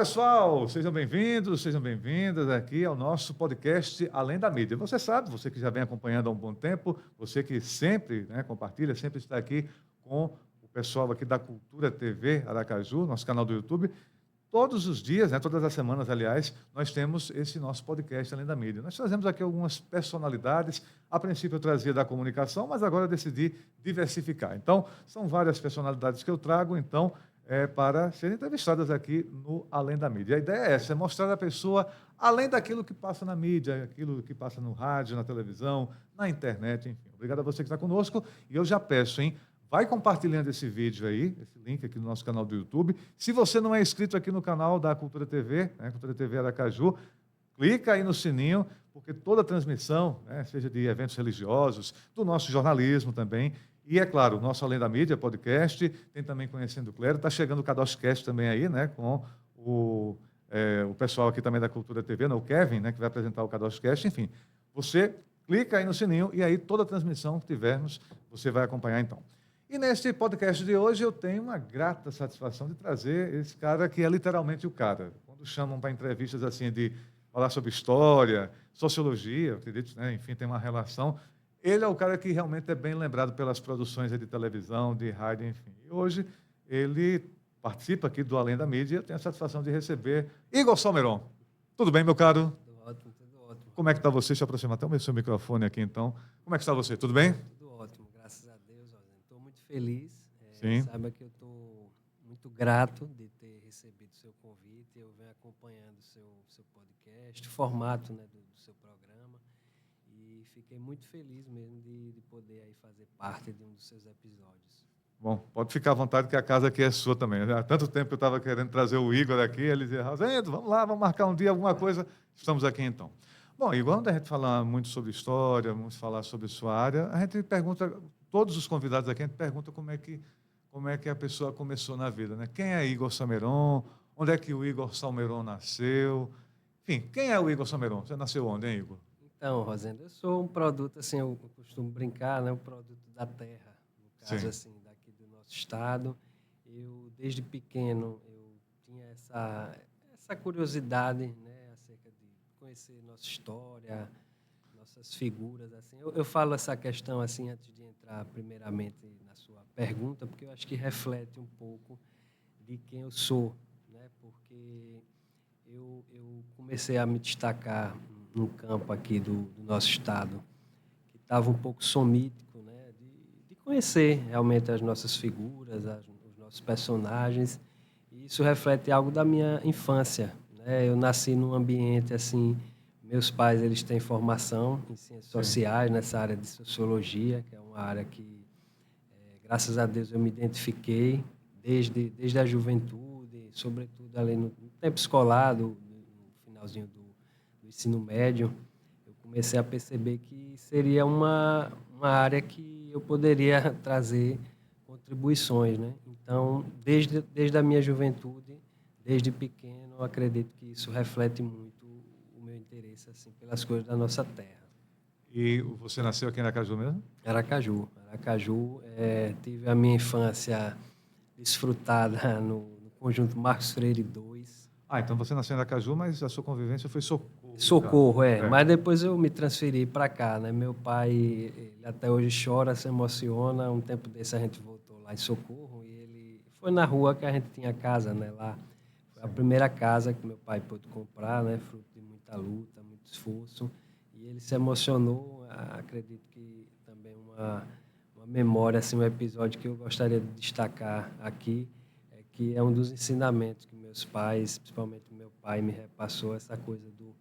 pessoal, sejam bem-vindos, sejam bem-vindas aqui ao nosso podcast Além da Mídia. Você sabe, você que já vem acompanhando há um bom tempo, você que sempre compartilha, sempre está aqui com o pessoal aqui da Cultura TV Aracaju, nosso canal do YouTube. Todos os dias, todas as semanas, aliás, nós temos esse nosso podcast Além da Mídia. Nós trazemos aqui algumas personalidades. A princípio eu trazia da comunicação, mas agora eu decidi diversificar. Então, são várias personalidades que eu trago, para serem entrevistadas aqui no Além da Mídia. A ideia é essa, é mostrar a pessoa além daquilo que passa na mídia, aquilo que passa no rádio, na televisão, na internet, enfim. Obrigado a você que está conosco. E eu já peço, vai compartilhando esse vídeo aí, esse link aqui no nosso canal do YouTube. Se você não é inscrito aqui no canal da Cultura TV, Cultura TV Aracaju, clica aí no sininho, porque toda a transmissão, seja de eventos religiosos, do nosso jornalismo também, e, é claro, o nosso Além da Mídia, podcast, tem também Conhecendo o Clero, está chegando o Cadoscast também aí, com o pessoal aqui também da Cultura TV, o Kevin, que vai apresentar o Cadoscast, enfim. Você clica aí no sininho e aí toda a transmissão que tivermos, você vai acompanhar então. E neste podcast de hoje eu tenho uma grata satisfação de trazer esse cara que é literalmente o cara. Quando chamam para entrevistas assim de falar sobre história, sociologia, eu acredito, enfim, tem uma relação. Ele é o cara que realmente é bem lembrado pelas produções de televisão, de rádio, enfim. E hoje ele participa aqui do Além da Mídia e eu tenho a satisfação de receber Igor Salmeron. Tudo bem, meu caro? Tudo ótimo, tudo ótimo. Como é que está você? Deixa eu aproximar até o seu microfone aqui, então. Como é que está você? Tudo bem? Tudo ótimo, graças a Deus. Estou muito feliz. Sim. Saiba que eu estou muito grato de ter recebido o seu convite. Eu venho acompanhando o seu podcast, o formato do seu programa. E fiquei muito feliz mesmo de poder aí fazer parte de um dos seus episódios. Bom, pode ficar à vontade que a casa aqui é sua também. Há tanto tempo que eu estava querendo trazer o Igor aqui, ele dizia, Rosendo, vamos lá, vamos marcar um dia, alguma coisa. Estamos aqui então. Bom, Igor, quando a gente fala muito sobre história, vamos falar sobre sua área, a gente pergunta, todos os convidados aqui, a gente pergunta como é que a pessoa começou na vida, Quem é Igor Salmeron? Onde é que o Igor Salmeron nasceu? Enfim, quem é o Igor Salmeron? Você nasceu onde, hein, Igor? Então, Rosendo, eu sou um produto, assim, eu costumo brincar, um produto da terra, no caso, Sim. assim, daqui do nosso estado. Eu, desde pequeno, eu tinha essa curiosidade, acerca de conhecer nossa história, nossas figuras, assim. Eu falo essa questão, assim, antes de entrar primeiramente na sua pergunta, porque eu acho que reflete um pouco de quem eu sou, porque eu comecei a me destacar num campo aqui do nosso estado, que estava um pouco somítico, de conhecer realmente as nossas figuras, os nossos personagens, e isso reflete algo da minha infância. Eu nasci num ambiente assim, meus pais eles têm formação em ciências sociais, nessa área de sociologia, que é uma área que, graças a Deus, eu me identifiquei desde a juventude, sobretudo ali no tempo escolar, no finalzinho do ensino médio, eu comecei a perceber que seria uma área que eu poderia trazer contribuições, Então, desde a minha juventude, desde pequeno, eu acredito que isso reflete muito o meu interesse assim pelas coisas da nossa terra. E você nasceu aqui em Aracaju mesmo? Aracaju, tive a minha infância desfrutada no conjunto Marcos Freire II. Então você nasceu em Aracaju, mas a sua convivência foi Socorro. Socorro, mas depois eu me transferi para cá, Meu pai, ele até hoje chora, se emociona. Um tempo desse a gente voltou lá em Socorro e ele foi na rua que a gente tinha casa, Lá foi a primeira casa que meu pai pôde comprar, Fruto de muita luta, muito esforço. E ele se emocionou. Acredito que também uma memória, assim, um episódio que eu gostaria de destacar aqui, que é um dos ensinamentos que meus pais, principalmente meu pai, me repassou, essa coisa do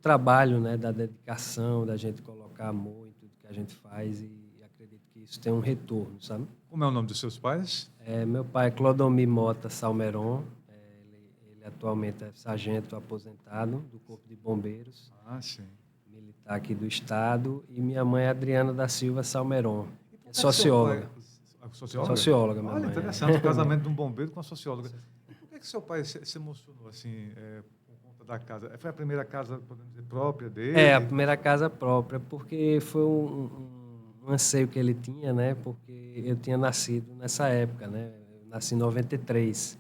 trabalho, da dedicação, da gente colocar amor em tudo que a gente faz, e acredito que isso tem um retorno, sabe? Como é o nome dos seus pais? Meu pai é Clodomir Mota Salmeron, ele atualmente é sargento aposentado do Corpo de Bombeiros, Sim. militar aqui do estado, e minha mãe é Adriana da Silva Salmeron, socióloga. Socióloga, minha Olha, mãe. interessante, o casamento de um bombeiro com a socióloga. Por que seu pai se emocionou assim, por conta da casa? Foi a primeira casa, podemos dizer, própria dele? A primeira casa própria, porque foi um anseio que ele tinha, Porque eu tinha nascido nessa época, Eu nasci em 93,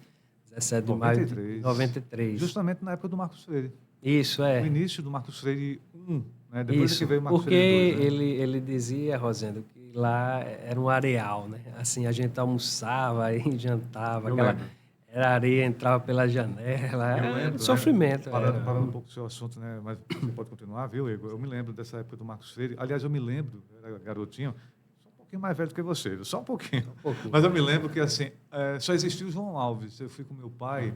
17 de maio de 93. 93. Justamente na época do Marcos Freire. Isso, O início do Marcos Freire 1, né? Depois é Isso, que veio o Marcos porque Freire 2, né? ele dizia, Rosendo, que lá era um areal, né? Assim, a gente almoçava e jantava, Eu aquela lembro. era areia, entrava pela janela, Eu era lembro, sofrimento. parando um pouco do seu assunto, né? Mas você pode continuar, viu, Igor? Eu me lembro dessa época do Marcos Freire. Aliás, eu me lembro, eu era garotinho, sou um pouquinho mais velho do que você, só um pouquinho. Um pouquinho. Mas eu me lembro que, assim, só existia o João Alves. Eu fui com meu pai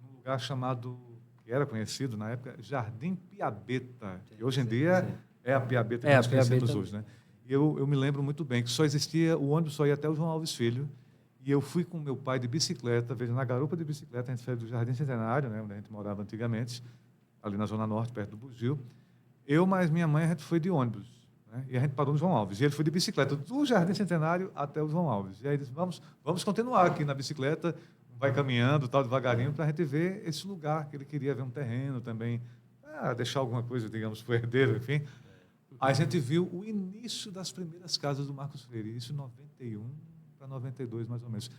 num lugar chamado, que era conhecido na época, Jardim Piabeta. E hoje em dia é a Piabeta que É, a nós conhecemos Piabeta hoje, né? E eu me lembro muito bem que só existia, o ônibus só ia até o João Alves Filho. E eu fui com meu pai de bicicleta, veja, na garupa de bicicleta, a gente saiu do Jardim Centenário, né, onde a gente morava antigamente, ali na Zona Norte, perto do Bugio. Eu, mais minha mãe, a gente foi de ônibus, né, e a gente parou no João Alves. E ele foi de bicicleta, do Jardim Centenário até o João Alves. E aí ele disse, vamos continuar aqui na bicicleta, vai caminhando, tal, devagarinho, para a gente ver esse lugar, que ele queria ver um terreno também, deixar alguma coisa, digamos, para o herdeiro, enfim. Aí a gente viu o início das primeiras casas do Marcos Freire, isso em 91 para 92, mais ou menos.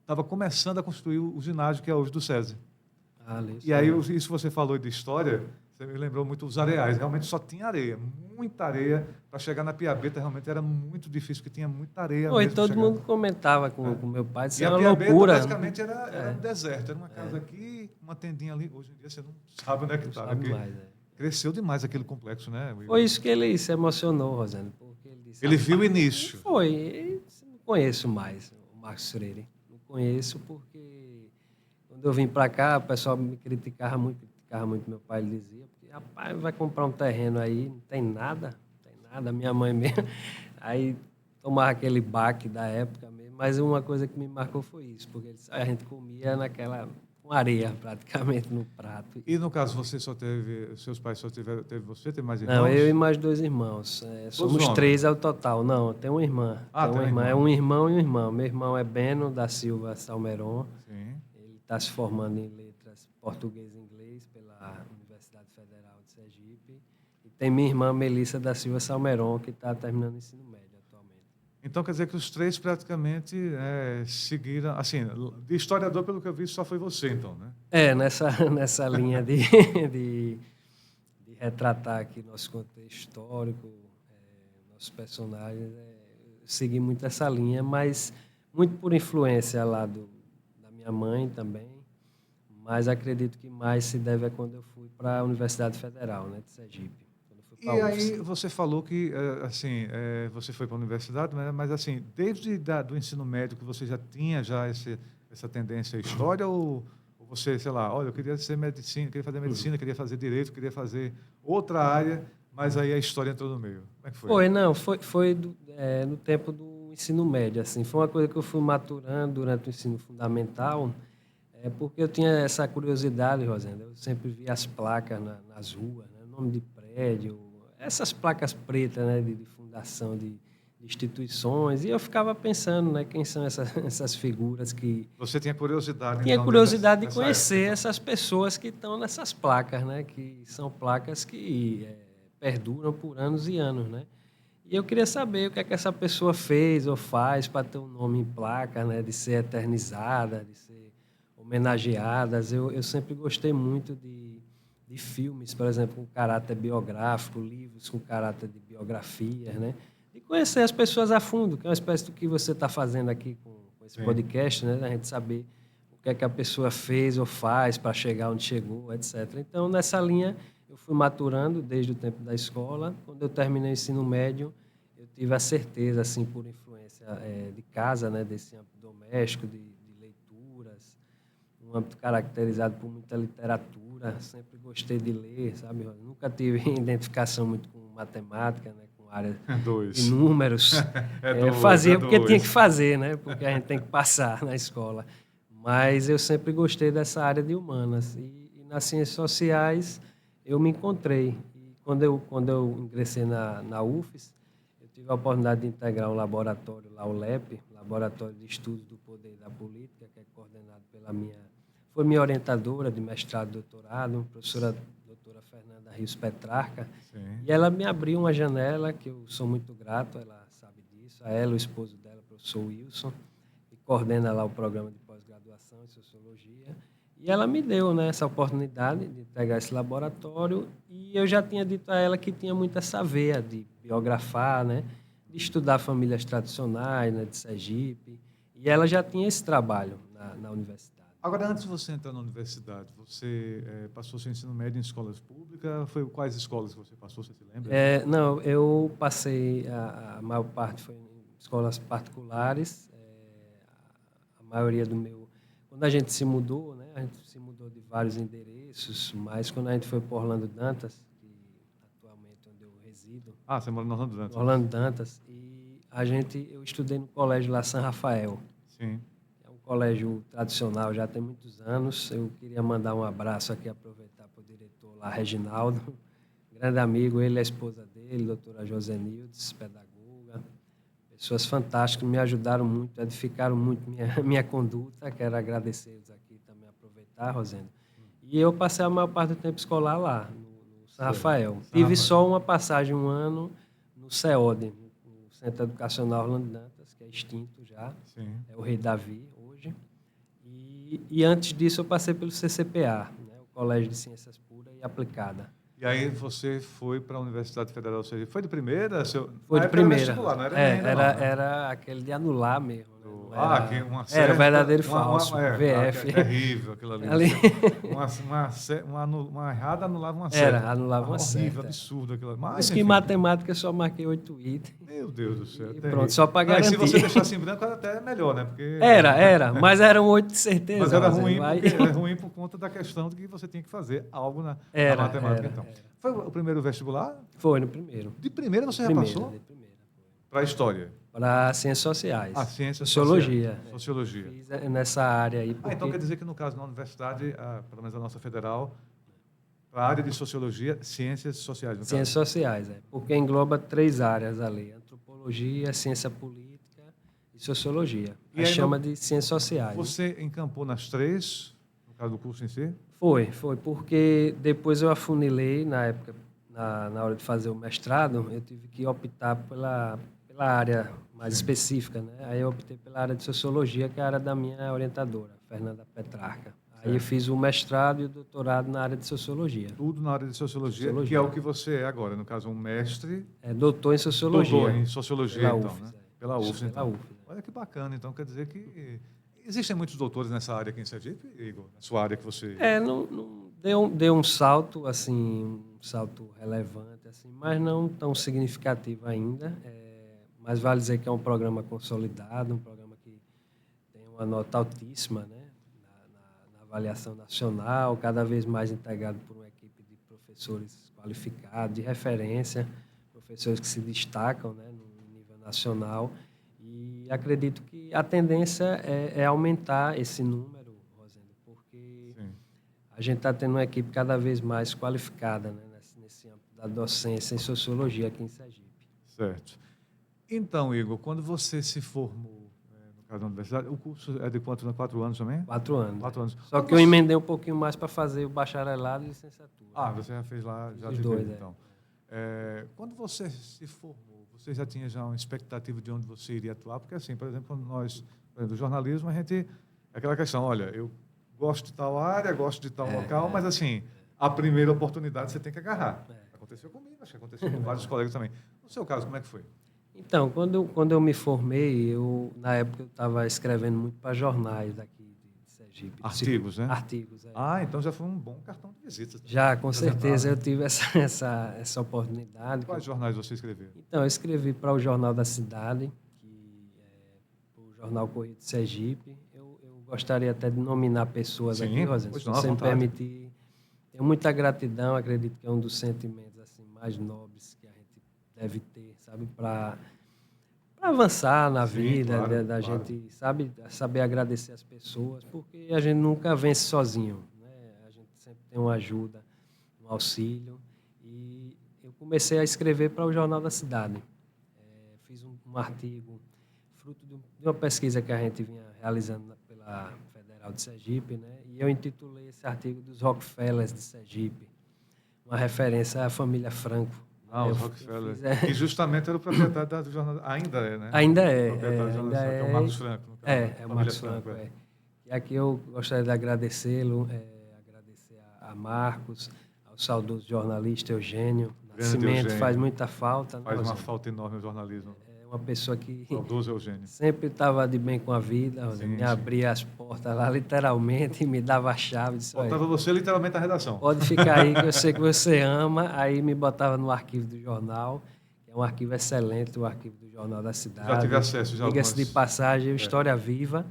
Estava começando a construir o ginásio que é hoje do SESI. E aí, isso você falou de história, você me lembrou muito os areais. Realmente só tinha areia, muita areia. Para chegar na Piabeta, realmente era muito difícil, porque tinha muita areia Pô, e mesmo. todo mundo comentava com meu pai, isso E é a uma Piabeta, loucura. basicamente, era um deserto. Era uma casa aqui, uma tendinha ali. Hoje em dia, você não sabe onde é que está. Cresceu demais aquele complexo, né? Foi isso que ele se emocionou, Rosendo, porque ele disse... Ele viu o início. Foi. Não conheço mais o Marcos Freire. Não conheço porque quando eu vim para cá, o pessoal me criticava muito meu pai. Ele dizia, porque, rapaz, vai comprar um terreno aí, não tem nada, minha mãe mesmo. Aí tomava aquele baque da época mesmo, mas uma coisa que me marcou foi isso, porque a gente comia com areia praticamente no prato. E no caso, você só teve, seus pais só tiveram, teve você, tem mais irmãos? Não, eu e mais 2 irmãos. Somos 3 ao total. Não, tem uma irmã. Tem uma irmã. É um irmão e um irmão. Meu irmão é Beno da Silva Salmeron. Sim. Ele está se formando em letras português e inglês pela Universidade Federal de Sergipe. E tem minha irmã Melissa da Silva Salmeron, que está terminando o ensino médio atualmente. Então, quer dizer que os 3 praticamente seguiram... Assim, de historiador, pelo que eu vi, só foi você, então, né? Nessa linha de retratar aqui nosso contexto histórico, nossos personagens, segui muito essa linha, mas muito por influência lá da minha mãe também, mas acredito que mais se deve a quando eu fui para a Universidade Federal, né, de Sergipe. E aí você falou que, assim, você foi para a universidade, mas assim, desde do ensino médio que você já tinha essa tendência à história, ou você, sei lá, olha, eu queria ser medicina, queria fazer medicina, queria fazer direito, queria fazer outra área, mas aí a história entrou no meio. Como é que foi? Foi no tempo do ensino médio, assim, foi uma coisa que eu fui maturando durante o ensino fundamental, porque eu tinha essa curiosidade, Rosenda, eu sempre via as placas nas ruas, né, nome de prédio, essas placas pretas, né, de fundação de instituições, e eu ficava pensando, né, quem são essas figuras que... Você tinha curiosidade, Tinha curiosidade de conhecer essas pessoas que estão nessas placas, né, que são placas que perduram por anos e anos, né? E eu queria saber o que é que essa pessoa fez ou faz para ter um nome em placa, né, de ser eternizada, de ser homenageadas. Eu sempre gostei muito de filmes, por exemplo, com caráter biográfico, livros com caráter de biografias, né? E conhecer as pessoas a fundo, que é uma espécie do que você está fazendo aqui com esse podcast, né? A gente saber o que é que a pessoa fez ou faz para chegar onde chegou, etc. Então, nessa linha, eu fui maturando desde o tempo da escola. Quando eu terminei o ensino médio, eu tive a certeza, assim, por influência de casa, né? Desse âmbito doméstico, de leituras, um âmbito caracterizado por muita literatura. Sempre gostei de ler, sabe? Eu nunca tive identificação muito com matemática, né? Com área de números. Fazia porque tinha que fazer, né? Porque a gente tem que passar na escola. Mas eu sempre gostei dessa área de humanas. E nas ciências sociais eu me encontrei. E quando eu ingressei na UFES, eu tive a oportunidade de integrar um laboratório lá, o LEP, Laboratório de Estudos do Poder e da Política, que é coordenado pela foi minha orientadora de mestrado e doutorado, professora doutora Fernanda Rios Petrarca. Sim. E ela me abriu uma janela, que eu sou muito grato, ela sabe disso, a ela, o esposo dela, o professor Wilson, que coordena lá o programa de pós-graduação graduação em Sociologia. E ela me deu, né, essa oportunidade de pegar esse laboratório, e eu já tinha dito a ela que tinha muito essa veia de biografar, né, de estudar famílias tradicionais, né, de Sergipe, e ela já tinha esse trabalho na universidade. Agora, antes de você entrar na universidade, você passou seu ensino médio em escolas públicas? Quais escolas que você passou, você se lembra? Não, eu passei, a maior parte foi em escolas particulares, a maioria do meu... Quando a gente se mudou, né, a gente se mudou de vários endereços, mas quando a gente foi para Orlando Dantas, que atualmente é onde eu resido... Ah, você mora no Orlando Dantas. Orlando Dantas, e eu estudei no colégio lá São Rafael. Sim. Colégio tradicional, já tem muitos anos. Eu queria mandar um abraço aqui, aproveitar para o diretor lá, Reginaldo, grande amigo, ele e a esposa dele, doutora Josenildes, pedagoga, pessoas fantásticas, me ajudaram muito, edificaram muito minha conduta. Quero agradecer-los aqui também, aproveitar, Rosendo. E eu passei a maior parte do tempo escolar lá, no São Rafael. Tive só uma passagem, um ano, no CEOD, no Centro Educacional Orlando Dantas, que é extinto já. Sim. É o Rei Davi, hoje. E antes disso eu passei pelo CCPA, né, o Colégio de Ciências Puras e Aplicada. E aí você foi para a Universidade Federal do Sergipe. Foi de primeira? Foi de primeira. Não era era aquele de anular mesmo. Né? Era o verdadeiro falso, VF. É terrível aquilo ali. Uma errada anulava uma certa. Anulava uma certa. Horrível, absurdo aquilo ali. Mas que em matemática eu só marquei 8 itens. Meu Deus do céu. E pronto, só para garantir. Se você deixasse em branco, era até melhor, né? Porque... Mas eram 8 de certeza. Mas era ruim por conta da questão de que você tinha que fazer algo na matemática. Então. Foi o primeiro vestibular? Foi, no primeiro. De primeira você já passou? De primeira. Para a história? Para ciências sociais. Ciências Sociologia. Sociologia. Fiz nessa área aí. Porque... então quer dizer que, no caso, na universidade, pelo menos a nossa federal, para a área de sociologia, ciências sociais. Ciências sociais, porque engloba 3 áreas ali: antropologia, ciência política e sociologia. E aí chama de ciências sociais. Você encampou nas 3, no caso do curso em si? Foi, porque depois eu afunilei, na época, na hora de fazer o mestrado, eu tive que optar pela área mais específica, né? Aí eu optei pela área de sociologia, que é a área da minha orientadora, Fernanda Petrarca. Aí eu fiz o mestrado e o doutorado na área de sociologia. Tudo na área de sociologia, que é o que você é agora, no caso, um mestre... Doutor em sociologia. Doutor em sociologia, pela então, UFES, né? Pela UFES, então. Pela UFES, Olha que bacana, então, quer dizer que... Existem muitos doutores nessa área aqui em Sergipe, Igor? Na sua área que você... Não deu um salto, assim, um salto relevante, assim, mas não tão significativo ainda. Mas vale dizer que é um programa consolidado, um programa que tem uma nota altíssima, né, na avaliação nacional, cada vez mais integrado por uma equipe de professores qualificados, de referência, professores que se destacam, né, no nível nacional. E acredito que a tendência é aumentar esse número, Rosendo, porque a gente está tendo uma equipe cada vez mais qualificada, né, nesse âmbito da docência em sociologia aqui em Sergipe. Certo. Então, Igor, quando você se formou, no caso da universidade, o curso é de quanto? 4 anos também? 4 anos. 4 anos. Só que eu emendei um pouquinho mais para fazer o bacharelado e licenciatura. Você já fez lá, já os teve, dois, então. Quando você se formou, você já tinha uma expectativa de onde você iria atuar? Porque, assim, por exemplo, nós, do jornalismo, a gente... É aquela questão, olha, eu gosto de tal área, gosto de tal local, mas, assim, a primeira oportunidade você tem que agarrar. Aconteceu comigo, acho que aconteceu com vários colegas também. No seu caso, como é que foi? Então, quando eu me formei, na época eu estava escrevendo muito para jornais daqui de Sergipe. Artigos, né? Artigos, então já foi um bom cartão de visita. Já, com certeza, eu tive essa oportunidade. Quais jornais você escreveu? Então, eu escrevi para o Jornal da Cidade, o Jornal Correio de Sergipe. Eu gostaria até de nominar pessoas aqui, Rosendo, se você me permitir. Tenho muita gratidão, acredito que é um dos sentimentos assim, mais nobres que a gente deve ter, sabe, para avançar na vida, claro, da gente, saber agradecer as pessoas, porque a gente nunca vence sozinho, né? A gente sempre tem uma ajuda, um auxílio. E eu comecei a escrever para o Jornal da Cidade. Fiz um artigo, fruto de uma pesquisa que a gente vinha realizando pela Federal de Sergipe, né? E eu intitulei esse artigo dos Rockefellers de Sergipe, uma referência à família Franco. Os Rockefeller, que justamente era o proprietário do jornal, ainda é, né? Ainda é. O proprietário do jornal, que é o Marcos Franco. É o Marcos Franco, E aqui eu gostaria de agradecê-lo, agradecer a Marcos, ao saudoso jornalista Eugênio Grande Nascimento, Eugênio. faz muita falta. Faz uma Rosendo? falta enorme o jornalismo. É uma pessoa que Saudoso Eugênio. sempre estava de bem com a vida, Rosendo. Sim, Me abria as portas lá, literalmente, e me dava a chave. Disse, olha, Botava você literalmente na redação. pode ficar aí, que eu sei que você ama. Aí me botava no arquivo do jornal, que é um arquivo excelente, o arquivo do Jornal da Cidade. Já tive acesso. Diga-se de passagem, História Viva.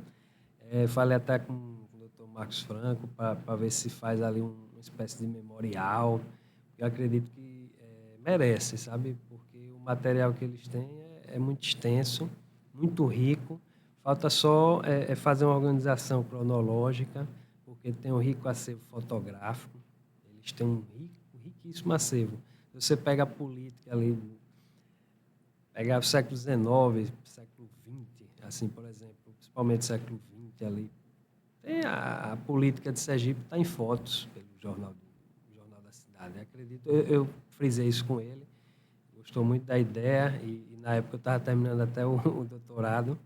Falei até com o Dr. Marcos Franco para ver se faz ali uma espécie de memorial. Eu acredito que merece, sabe? Porque o material que eles têm é muito extenso, muito rico. Falta só fazer uma organização cronológica, porque tem um rico acervo fotográfico. Eles têm um riquíssimo acervo. Você pega a política ali, pega o século XIX, século XX, assim, por exemplo, principalmente século XX ali. Tem a política de Sergipe, está em fotos pelo Jornal da Cidade. Acredito, eu frisei isso com ele, gostou muito da ideia e na época eu estava terminando até o doutorado.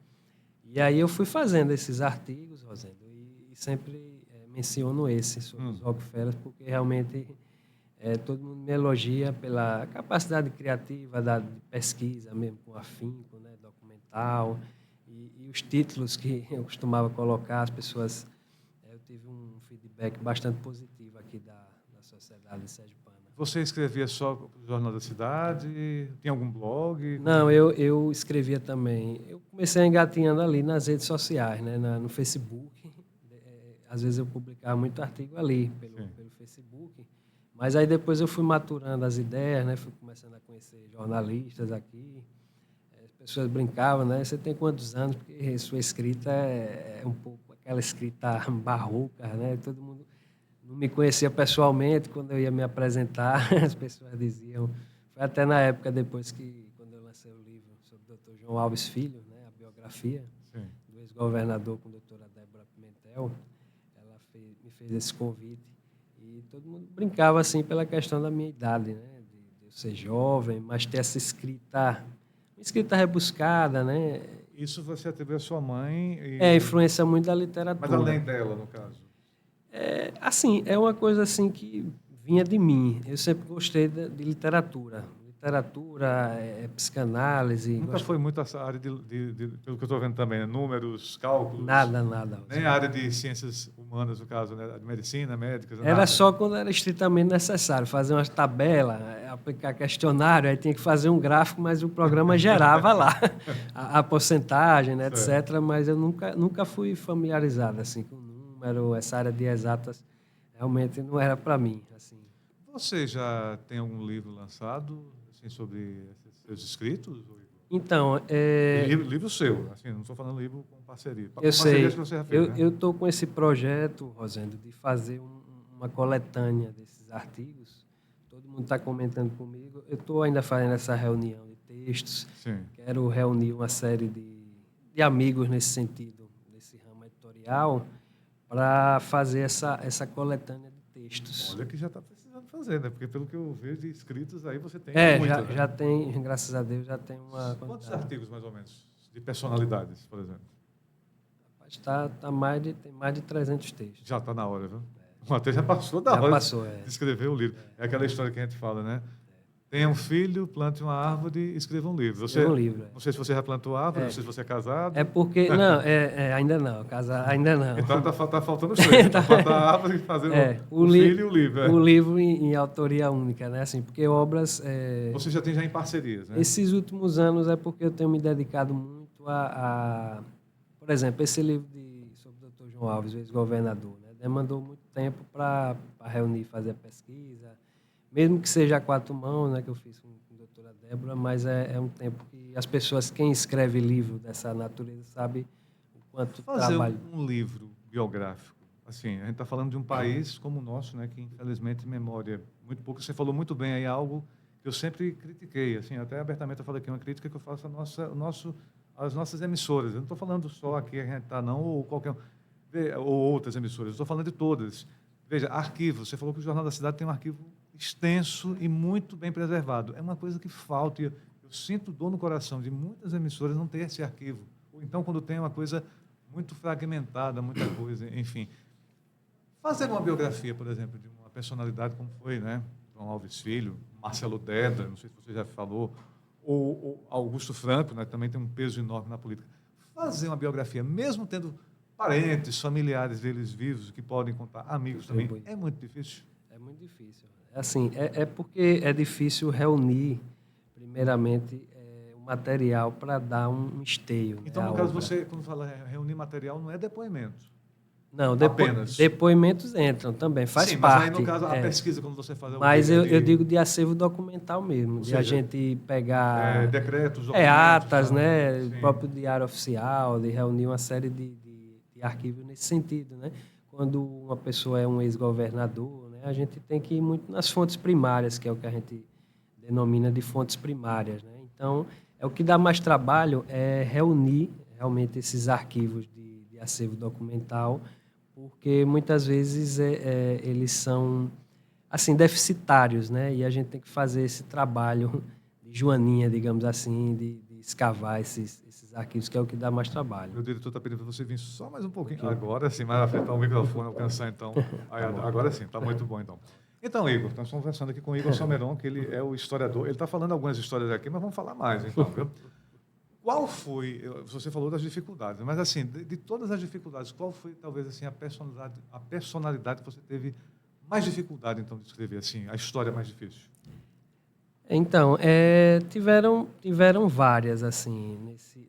E aí eu fui fazendo esses artigos, Rosendo, e sempre menciono esse sobre os Rockefellers, porque realmente todo mundo me elogia pela capacidade criativa de pesquisa, mesmo com afinco, né, documental, e os títulos que eu costumava colocar, as pessoas... eu tive um feedback bastante positivo aqui da sociedade sergipana. Você escrevia só para o Jornal da Cidade? Tinha algum blog? Não, eu escrevia também. Eu comecei engatinhando ali nas redes sociais, né, no Facebook. Às vezes eu publicava muito artigo ali, pelo Facebook. Mas aí depois eu fui maturando as ideias, né, fui começando a conhecer jornalistas aqui. As pessoas brincavam, né? Você tem quantos anos? Porque sua escrita é um pouco aquela escrita barroca, né? Todo mundo não me conhecia pessoalmente. Quando eu ia me apresentar, as pessoas diziam... Foi até na época depois quando eu lancei o livro sobre o Dr. João Alves Filho, né? A biografia do ex-governador com a doutora Débora Pimentel. Ela me fez esse convite. E todo mundo brincava, assim, pela questão da minha idade, né? De eu ser jovem, mas ter essa escrita rebuscada, né? Isso você atribui à sua mãe? Influência muito da literatura. Mas além dela, no caso? Assim, é uma coisa assim que vinha de mim. Eu sempre gostei de literatura. Literatura, psicanálise. Nunca foi muito essa área pelo que eu estou vendo também, né? Números, cálculos? Nada. Nem a área de ciências humanas, no caso, né? De medicina, médicas? Era nada. Só quando era estritamente necessário, fazer umas tabelas, aplicar questionário, aí tinha que fazer um gráfico, mas o programa gerava lá a porcentagem, né, etc. Mas eu nunca fui familiarizado assim, com número, essa área de exatas realmente não era para mim. Assim. Você já tem algum livro lançado assim, sobre seus escritos? Então, livro seu, assim, não estou falando livro com parceria. Eu sei. Que você já fez, eu estou com esse projeto, Rosendo, de fazer uma coletânea desses artigos. Todo mundo está comentando comigo. Eu estou ainda fazendo essa reunião de textos. Sim. Quero reunir uma série de amigos nesse sentido, nesse ramo editorial, para fazer essa coletânea de textos. Olha que já está precisando fazer, né? Porque pelo que eu vejo de escritos aí você tem muito. Já tem, graças a Deus, já tem uma... Quantos artigos, mais ou menos, de personalidades, por exemplo? Tem mais de 300 textos. Já está na hora, viu? Até já passou da hora de escrever o livro. É aquela história que a gente fala, né? Tenha um filho, plante uma árvore e escreva um livro. Escreva um livro. Não sei se você já plantou árvore, não sei se você é casado. É porque... Não, ainda não. Casar, ainda não. Então está faltando os três. Está faltando a árvore e fazendo o filho e o livro. O livro em autoria única, né? Assim, porque obras... Você já tem em parcerias, né? Esses últimos anos é porque eu tenho me dedicado muito por exemplo, esse livro sobre o Dr. João Alves, o ex-governador, né? Demandou muito tempo para reunir, fazer a pesquisa, mesmo que seja a 4 mãos, né, que eu fiz com a doutora Débora, mas é um tempo que as pessoas, quem escreve livro dessa natureza, sabe o quanto trabalho. Fazer um livro biográfico, assim, a gente está falando de um país como o nosso, né, que infelizmente memória muito pouco. Você falou muito bem aí algo que eu sempre critiquei, assim, até abertamente eu falei aqui, uma crítica que eu faço às nossas emissoras. Eu não estou falando só aqui a gente está não, ou outras emissoras, eu estou falando de todas. Veja, arquivo, você falou que o Jornal da Cidade tem um arquivo extenso e muito bem preservado. É uma coisa que falta, e eu sinto dor no coração de muitas emissoras não ter esse arquivo. Ou então, quando tem uma coisa muito fragmentada, muita coisa, enfim. Fazer uma biografia, por exemplo, de uma personalidade como foi, né? João Alves Filho, Marcelo Deda, não sei se você já falou, ou Augusto Franco, né? Também tem um peso enorme na política. Fazer uma biografia, mesmo tendo parentes, familiares deles vivos, que podem contar, amigos também, é muito difícil. É muito difícil. Assim, é porque é difícil reunir, primeiramente, o material para dar um esteio. Então, né, no à caso, obra. você, quando fala reunir material, não é depoimento. Não, Apenas. depoimentos entram também, faz Sim, parte. mas aí, no caso, a pesquisa, quando você faz... Mas eu digo de acervo documental mesmo, de a gente pegar decretos, documentos... atas, né, Sim. o próprio diário oficial, de reunir uma série de arquivos nesse sentido, né? Quando uma pessoa é um ex-governador, né, a gente tem que ir muito nas fontes primárias, que é o que a gente denomina de fontes primárias, né? Então, o que dá mais trabalho é reunir realmente esses arquivos de acervo documental, porque muitas vezes eles são assim deficitários, né? E a gente tem que fazer esse trabalho de joaninha, digamos assim, de escavar esses arquivos, que é o que dá mais trabalho. Meu diretor está pedindo para você vir só mais um pouquinho. Agora sim, mais afetar o microfone, alcançar então. Agora sim, está muito bom então. Então, Igor, nós estamos conversando aqui com o Igor Salmeron, que ele é o historiador. Ele está falando algumas histórias aqui, mas vamos falar mais então, viu? Qual foi, você falou das dificuldades, mas assim, de todas as dificuldades, qual foi talvez assim a personalidade que você teve mais dificuldade então de escrever assim, a história mais difícil? Então, tiveram várias assim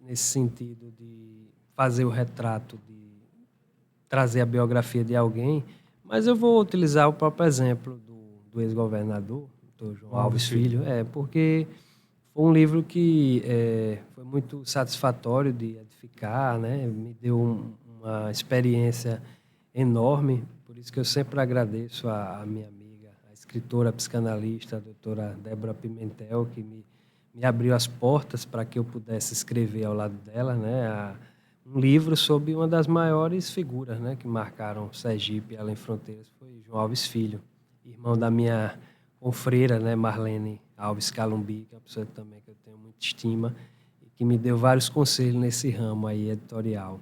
nesse sentido de fazer o retrato, de trazer a biografia de alguém, mas eu vou utilizar o próprio exemplo do ex-governador, do João Alves Filho, porque foi um livro que foi muito satisfatório de edificar, né? Me deu uma experiência enorme, por isso que eu sempre agradeço a minha amiga, a escritora, a psicanalista, a doutora Débora Pimentel, que me abriu as portas para que eu pudesse escrever ao lado dela, né? Um livro sobre uma das maiores figuras, né, que marcaram Sergipe e além fronteiras, foi João Alves Filho, irmão da minha confreira, né, Marlene Alves Calumbi, que é uma pessoa também que eu tenho muita estima e que me deu vários conselhos nesse ramo aí editorial.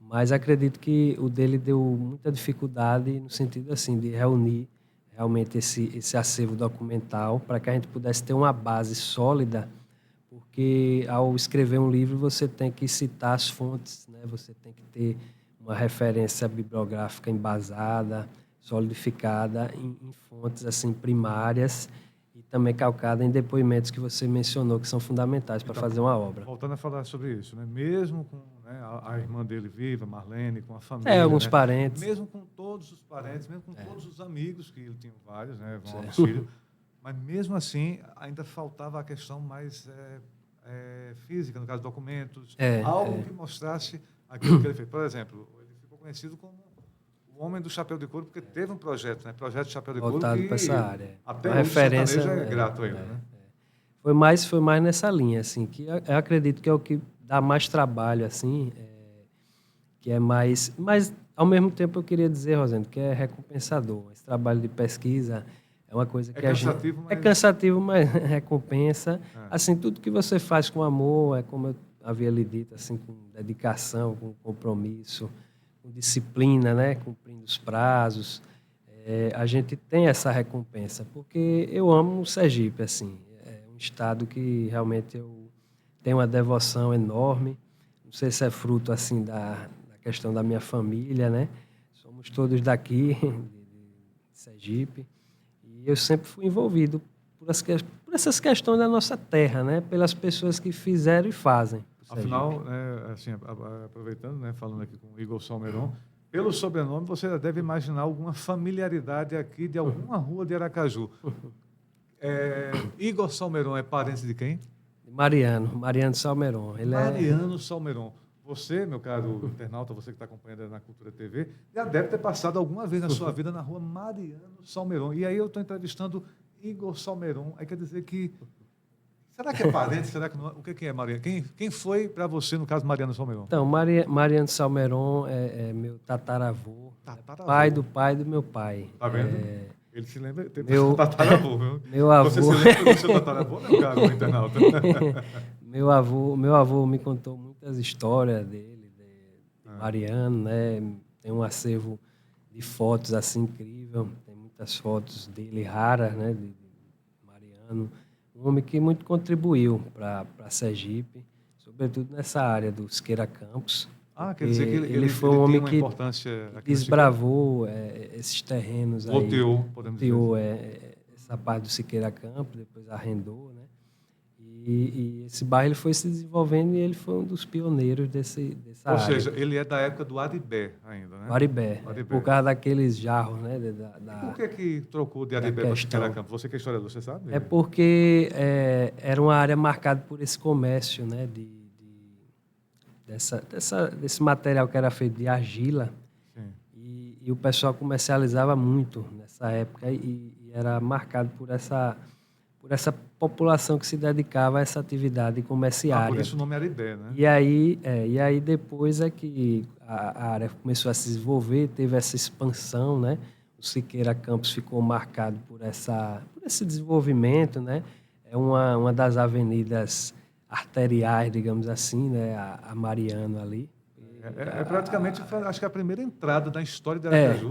Mas acredito que o dele deu muita dificuldade no sentido assim de reunir realmente esse acervo documental para que a gente pudesse ter uma base sólida, porque ao escrever um livro você tem que citar as fontes, né? Você tem que ter uma referência bibliográfica embasada, solidificada em fontes assim primárias e também calcada em depoimentos que você mencionou que são fundamentais para fazer uma obra. Voltando a falar sobre isso, né? Mesmo com a irmã dele viva, Marlene, com a família, alguns né? parentes, mesmo com todos os parentes, mesmo com todos os amigos que ele tinha vários, né? João Alves Filho, mas mesmo assim ainda faltava a questão mais física, no caso documentos, algo que mostrasse aquilo que ele fez. Por exemplo, ele ficou conhecido como o homem do chapéu de couro porque teve um projeto, né? Projeto Chapéu de Couro, voltado que para essa área. até Uma hoje referência é grato a ele, né? Foi mais nessa linha, assim, que eu acredito que é o que dá mais trabalho, assim, que é mais... Mas, ao mesmo tempo, eu queria dizer, Rosendo, que é recompensador. Esse trabalho de pesquisa é uma coisa que cansativo, mas... É cansativo, mas recompensa. Assim, tudo que você faz com amor, como eu havia lhe dito, assim, com dedicação, com compromisso, com disciplina, né? Cumprindo os prazos. A gente tem essa recompensa, porque eu amo o Sergipe, assim. Um estado que realmente eu tenho uma devoção enorme. Não sei se é fruto assim da questão da minha família, né? Somos todos daqui, de Sergipe, e eu sempre fui envolvido por essas questões da nossa terra, né? Pelas pessoas que fizeram e fazem. Afinal, assim, aproveitando, né, falando aqui com o Igor Salmeron, pelo sobrenome você já deve imaginar alguma familiaridade aqui de alguma rua de Aracaju. Igor Salmeron é parente de quem? Mariano Salmeron. Mariano Salmeron. Você, meu caro internauta, você que está acompanhando na Cultura TV, já deve ter passado alguma vez na sua vida na rua Mariano Salmeron. E aí eu estou entrevistando Igor Salmeron. Aí quer dizer que... Será que é parente? Será que não é? O que é Mariano? Quem foi para você, no caso, Mariano Salmeron? Então, Mariano Salmeron é meu tataravô. Pai do pai do meu pai. Tá vendo? Ele se lembra, tem meu tataravô, viu? Meu avô. Você se lembra do seu tataravô, meu caro internauta? Meu avô me contou muitas histórias dele, Mariano, né? Tem um acervo de fotos assim incrível, tem muitas fotos dele raras, né? De Mariano, um homem que muito contribuiu para Sergipe, sobretudo nessa área do Siqueira Campos. Quer dizer que Ele foi um homem tem uma que importância aqui no desbravou esses terrenos aí, loteou, podemos dizer. loteou essa parte do Siqueira Campos, depois arrendou, né? E esse bairro ele foi se desenvolvendo e ele foi um dos pioneiros dessa Ou área. seja, ele é da época do Aribé ainda, né? Aribé, por causa daqueles jarros, né? E por que trocou de Aribé para Siqueira Campos? Você que é historiador, você sabe? É porque era uma área marcada por esse comércio, né? Desse material que era feito de argila. E o pessoal comercializava muito nessa época e era marcado por essa população que se dedicava a essa atividade comerciária. Por isso o nome Aribé, né? E aí depois é que a área começou a se desenvolver, teve essa expansão, né? O Siqueira Campos ficou marcado por esse desenvolvimento, né? É uma das avenidas arteriais, digamos assim, né? A Mariano ali. Praticamente, acho que é a primeira entrada da história de Aracaju.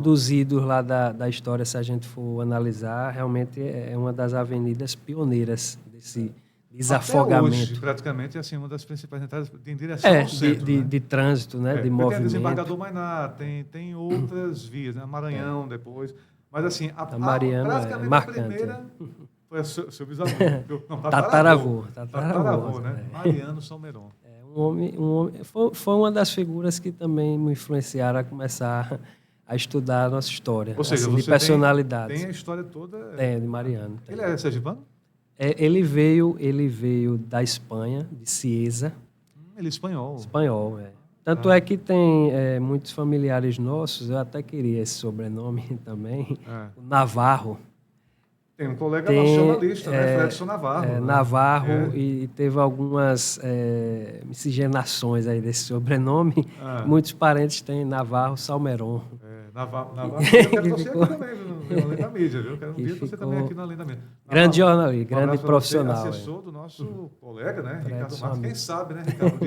Dos idos lá da história, se a gente for analisar, realmente é uma das avenidas pioneiras desse desafogamento. Até hoje, praticamente, é assim, uma das principais entradas em direção ao centro. De trânsito, né? De movimento. Tem desembargador Mainá, tem outras vias, né? Maranhão depois. Mas assim, a Mariano praticamente marcante, a primeira foi seu bisavô. Tataravô, né? Mariano Salmeron. Um homem, foi uma das figuras que também me influenciaram a começar a estudar a nossa história. Ou seja, assim, de personalidades. Tem a história toda. Tem, de Mariano. Ele é sergipano? Ele veio da Espanha, de Cieza. Ele é espanhol. Espanhol, é. Tanto é que tem muitos familiares nossos, eu até queria esse sobrenome também, o Navarro. Tem um colega nacionalista, né? Fredson Navarro. Né? Navarro, e teve algumas miscigenações aí desse sobrenome. Muitos parentes têm Navarro Salmeron. Navarro, eu quero você aqui também, no Além da Mídia, viu? Eu quero ver você também aqui no Além da Mídia. Grande jornalista, grande profissional. Assessor do nosso colega, né? Ricardo Marques. Quem sabe, né, Ricardo?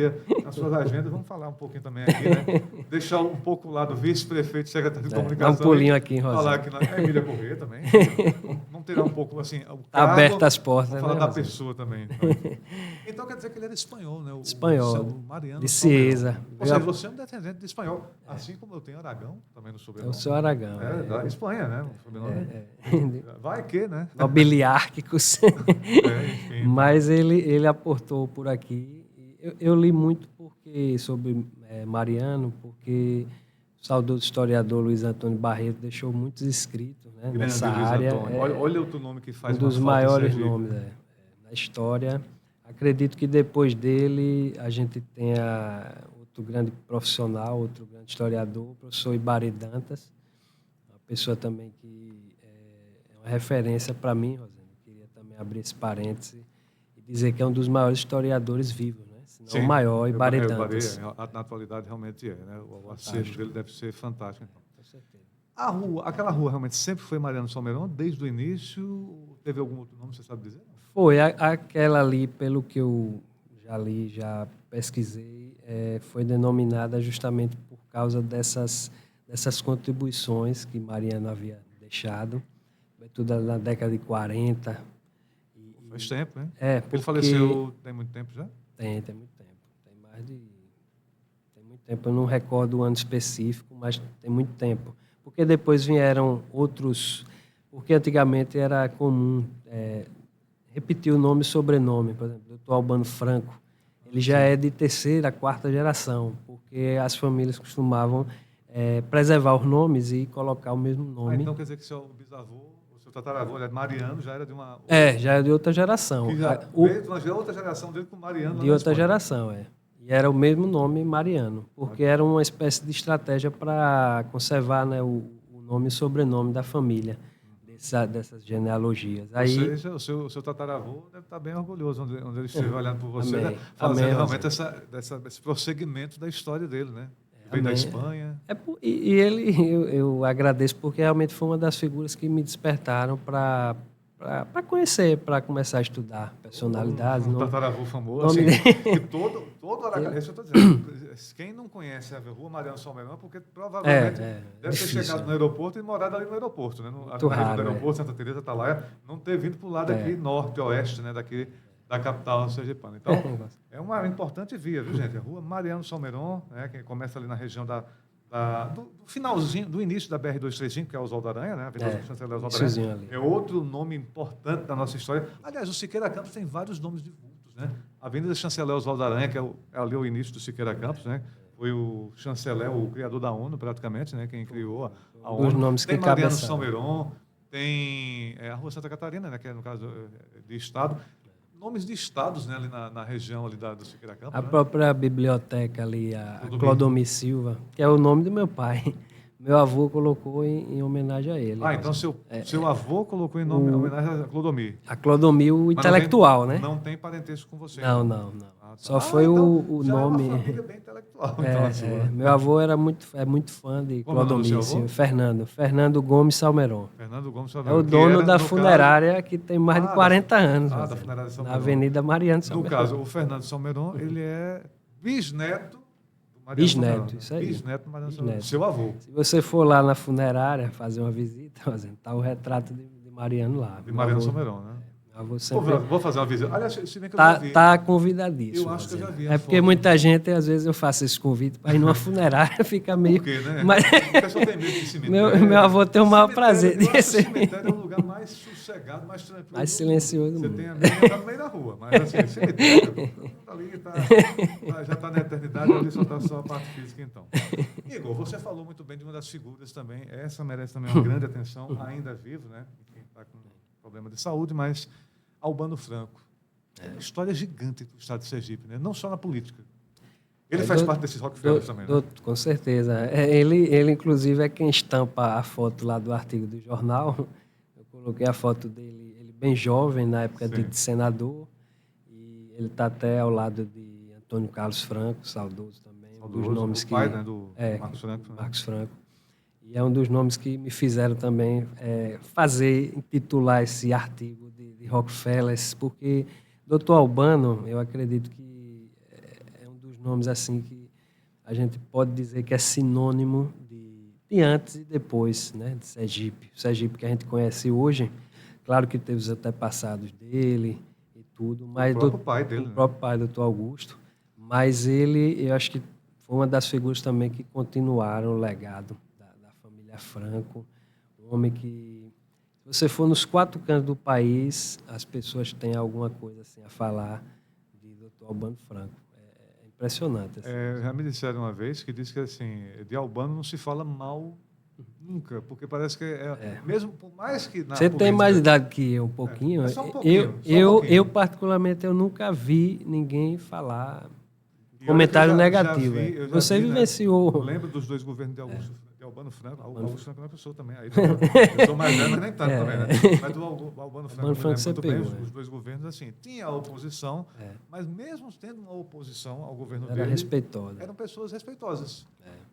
Nas suas agendas, vamos falar um pouquinho também aqui, né? Deixar um pouco lá do vice-prefeito, secretário de comunicação. Dá um pulinho aqui em Rosário. Falar aqui na Emília Corrêa também. Vamos tirar um pouco, assim, o cargo. Aberta as portas, vamos falar da pessoa também. Então quer dizer que ele era espanhol, né? Espanhol. O Mariano de Cieza. Ou seja, você é um descendente de espanhol. Assim como eu tenho Aragão, também no sobrenome. Eu sou Aragão. Da Espanha, né? O sobrenome. Vai que, né? Nobiliárquicos. Mas ele aportou por aqui. Eu li muito sobre Mariano, porque o saudoso historiador Luiz Antônio Barreto deixou muitos escritos, né, nessa área. Olha outro nome que faz um dos maiores nomes na história. Acredito que depois dele a gente tenha outro grande profissional, outro grande historiador, o professor Ibari Dantas, uma pessoa também que é uma referência para mim, Rosendo. Queria também abrir esse parêntese e dizer que é um dos maiores historiadores vivos, né? Se não o maior, Ibari Dantas. Na atualidade realmente é, né? O acervo dele deve ser fantástico. Então. Com certeza. Aquela rua realmente sempre foi Mariano Salmeron, desde o início? Teve algum outro nome, você sabe dizer? Foi, aquela ali, pelo que eu já li, já pesquisei, foi denominada justamente por causa dessas contribuições que Mariano havia deixado, tudo na década de 40. Faz tempo, né? Ele faleceu tem muito tempo já? Tem muito tempo. Tem muito tempo. Eu não recordo o ano específico, mas tem muito tempo. Porque depois vieram outros... Porque antigamente era comum repetir o nome e sobrenome. Por exemplo, o Dr. Albano Franco, ele já é de terceira, quarta geração, porque as famílias costumavam preservar os nomes e colocar o mesmo nome. Então quer dizer que seu bisavô, o seu tataravô, Mariano, já era de uma... já é de outra geração. Veio de uma outra geração dele com Mariano. De outra geração, E era o mesmo nome Mariano, porque era uma espécie de estratégia para conservar, né, o nome e o sobrenome da família. Dessas genealogias. Ou seja, o seu tataravô deve estar bem orgulhoso onde ele estiver olhando por você, né? Fazendo realmente esse prosseguimento da história dele, né? Veio da Espanha. Eu agradeço porque realmente foi uma das figuras que me despertaram para para conhecer, para começar a estudar personalidades. Um tataravô famoso. Nome Assim, que todo Aracarense, eu estou dizendo, quem não conhece a Rua Mariano Salmeirão, porque provavelmente deve difícil, ter chegado no aeroporto e morado ali no aeroporto. Né? Muito Na região raro, do aeroporto, Santa Teresa, Atalaia, não ter vindo para o lado aqui, norte, oeste, né? Daqui da capital sergipana. Então, é uma importante via, viu, gente? A Rua Mariano Salmeirão, né? Que começa ali na região do finalzinho, do início da BR-235, que é Oswaldo Aranha, né? A Avenida do Chanceler Oswaldo Aranha. É outro nome importante da nossa história. Aliás, o Siqueira Campos tem vários nomes de vultos, né? A Avenida Chanceler Oswaldo Aranha, que é ali o início do Siqueira Campos, né? Foi o chanceler, o criador da ONU, praticamente, né? Quem criou a ONU. Os nomes tem que Mariano Salmeirão, tem a Rua Santa Catarina, né? Que é, no caso, de Estado. Nomes de estados, né, ali na região ali do Siqueira Campos. A própria biblioteca ali, a Clodomir Silva, que é o nome do meu pai. Meu avô colocou em homenagem a ele. Então seu avô colocou em homenagem a Clodomir. A Clodomir, o intelectual, né? Não tem parentesco com você. Não. Só foi o nome. É uma família bem intelectual. Então, meu avô é muito fã de Clodomir Silva. Fernando Gomes Salmeron. Fernando Gomes Salmeron. É o dono da funerária que tem mais de 40 anos. Da funerária de Salmeron. Na Avenida Mariano Salmeron. No caso, o Fernando Salmeron, ele é bisneto do Mariano Bisneto, Salmeron. Isso aí. Bisneto do Mariano Salmeron. Seu avô. Se você for lá na funerária fazer uma visita, tá o retrato de Mariano lá. De Mariano Salmeron, né? Vou fazer uma visita. Aliás, se bem que eu já vi. Tá convidadíssimo. Eu acho que eu já vi. É porque muita gente, às vezes, eu faço esse convite para ir numa funerária, fica meio. Por quê, né? Mas... O pessoal tem medo de cemitério. Meu avô tem o maior prazer de receber. O cemitério é um lugar mais sossegado, mais tranquilo. Mais silencioso. Você tem a amiga tá no meio da rua, mas assim, cemitério, ali já está na eternidade, ali só está só a parte física, então. Igor, você falou muito bem de uma das figuras também. Essa merece também uma grande atenção, ainda vivo, né? Está com problema de saúde, mas Albano Franco. É uma história gigante do estado de Sergipe, né? Não só na política. Ele faz parte desses Rockefellers também, né? Com certeza. Ele, inclusive, é quem estampa a foto lá do artigo do jornal. Eu coloquei a foto dele, ele bem jovem, na época de senador. E ele está até ao lado de Antônio Carlos Franco, saudoso também. Saudoso, dos nomes pai, né, do Marcos Franco. Né? Marcos Franco. E é um dos nomes que me fizeram também intitular esse artigo de Rockefellers, porque Dr. Albano, eu acredito que é um dos nomes assim que a gente pode dizer que é sinônimo de antes e depois, né, de Sergipe. O Sergipe que a gente conhece hoje, claro que teve os antepassados dele e tudo, mas o próprio pai dele, o próprio pai, Dr. Augusto, mas ele, eu acho que foi uma das figuras também que continuaram o legado da família Franco, um homem que, se você for nos 4 cantos do país, as pessoas têm alguma coisa assim a falar de Dr. Albano Franco. É impressionante. Assim. Já me disseram uma vez que diz que assim, de Albano não se fala mal nunca, porque parece que mesmo por mais que na você política, tem mais idade que eu, um pouquinho. Só um pouquinho. Eu particularmente, eu nunca vi ninguém falar comentário negativo. Você vivenciou. Eu lembro dos 2 governos de Albano Franco. Augusto Franco é uma pessoa também. Aí, eu sou mais velho, mas nem tanto também, né? Mas do Albano Franco, muito bem, os 2 governos, assim, tinha a oposição, mas mesmo tendo uma oposição ao governo dele, respeitosa. Eram pessoas respeitosas.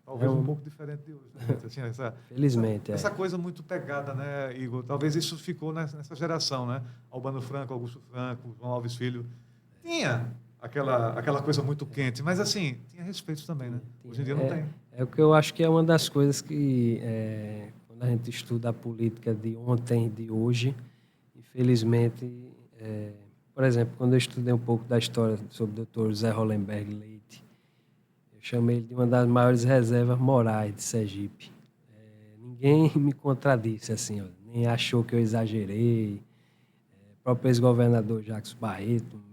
Talvez um pouco diferente de hoje. Né? Assim, Felizmente. Essa coisa muito pegada, né, Igor? Talvez isso ficou nessa geração, né? Albano Franco, Augusto Franco, João Alves Filho. Tinha aquela coisa muito quente, mas assim, tinha respeito também, né? Hoje em dia não tem. É o que eu acho que é uma das coisas que, quando a gente estuda a política de ontem e de hoje, infelizmente, por exemplo, quando eu estudei um pouco da história sobre o Dr. José Hollenberg Leite, eu chamei ele de uma das maiores reservas morais de Sergipe. Ninguém me contradisse, assim, nem achou que eu exagerei. O próprio ex-governador Jacques Barreto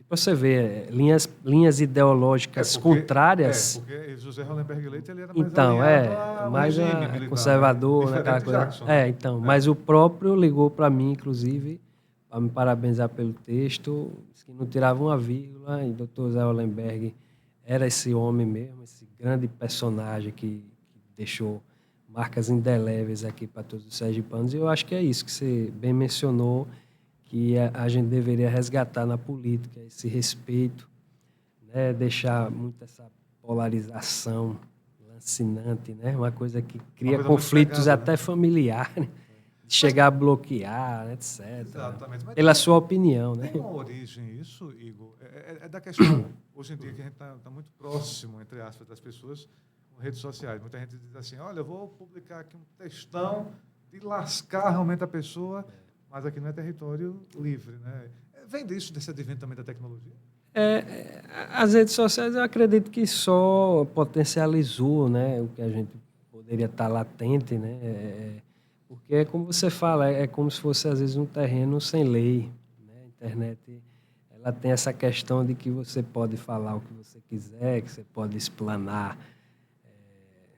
para você ver, linhas ideológicas contrárias. Porque José Hollenberg Leite ele era mais regime, conservador, né, aquela coisa. Jackson, né? Mas o próprio ligou para mim, inclusive, para me parabenizar pelo texto, disse que não tirava uma vírgula, e o Dr. José Hollenberg era esse homem mesmo, esse grande personagem que deixou marcas indeléveis aqui para todos os sergipanos, e eu acho que é isso que você bem mencionou, que a gente deveria resgatar na política, esse respeito, né? Deixar muito essa polarização lancinante, né? Uma coisa que cria conflitos até familiares, de chegar a bloquear, etc. Exatamente. Mas Pela sua opinião, né? tem uma origem isso, Igor? É da questão, hoje em dia, que a gente está muito próximo, entre aspas, das pessoas com redes sociais. Muita gente diz assim, olha, eu vou publicar aqui um textão de lascar realmente a pessoa, mas aqui não é território livre, né? Vem disso, desse advento também da tecnologia? As redes sociais, eu acredito que só potencializou, né, o que a gente poderia estar latente, né? Porque, como você fala, é como se fosse, às vezes, um terreno sem lei, né? A internet, ela tem essa questão de que você pode falar o que você quiser, que você pode explanar,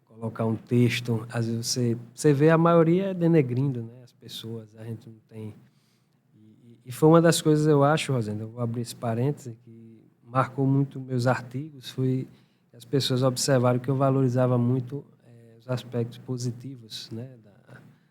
colocar um texto. Às vezes você vê a maioria denegrindo, né, as pessoas, a gente não tem... E foi uma das coisas, eu acho, Rosenda, eu vou abrir esse parêntese, que marcou muito meus artigos, foi que as pessoas observaram que eu valorizava muito os aspectos positivos, né,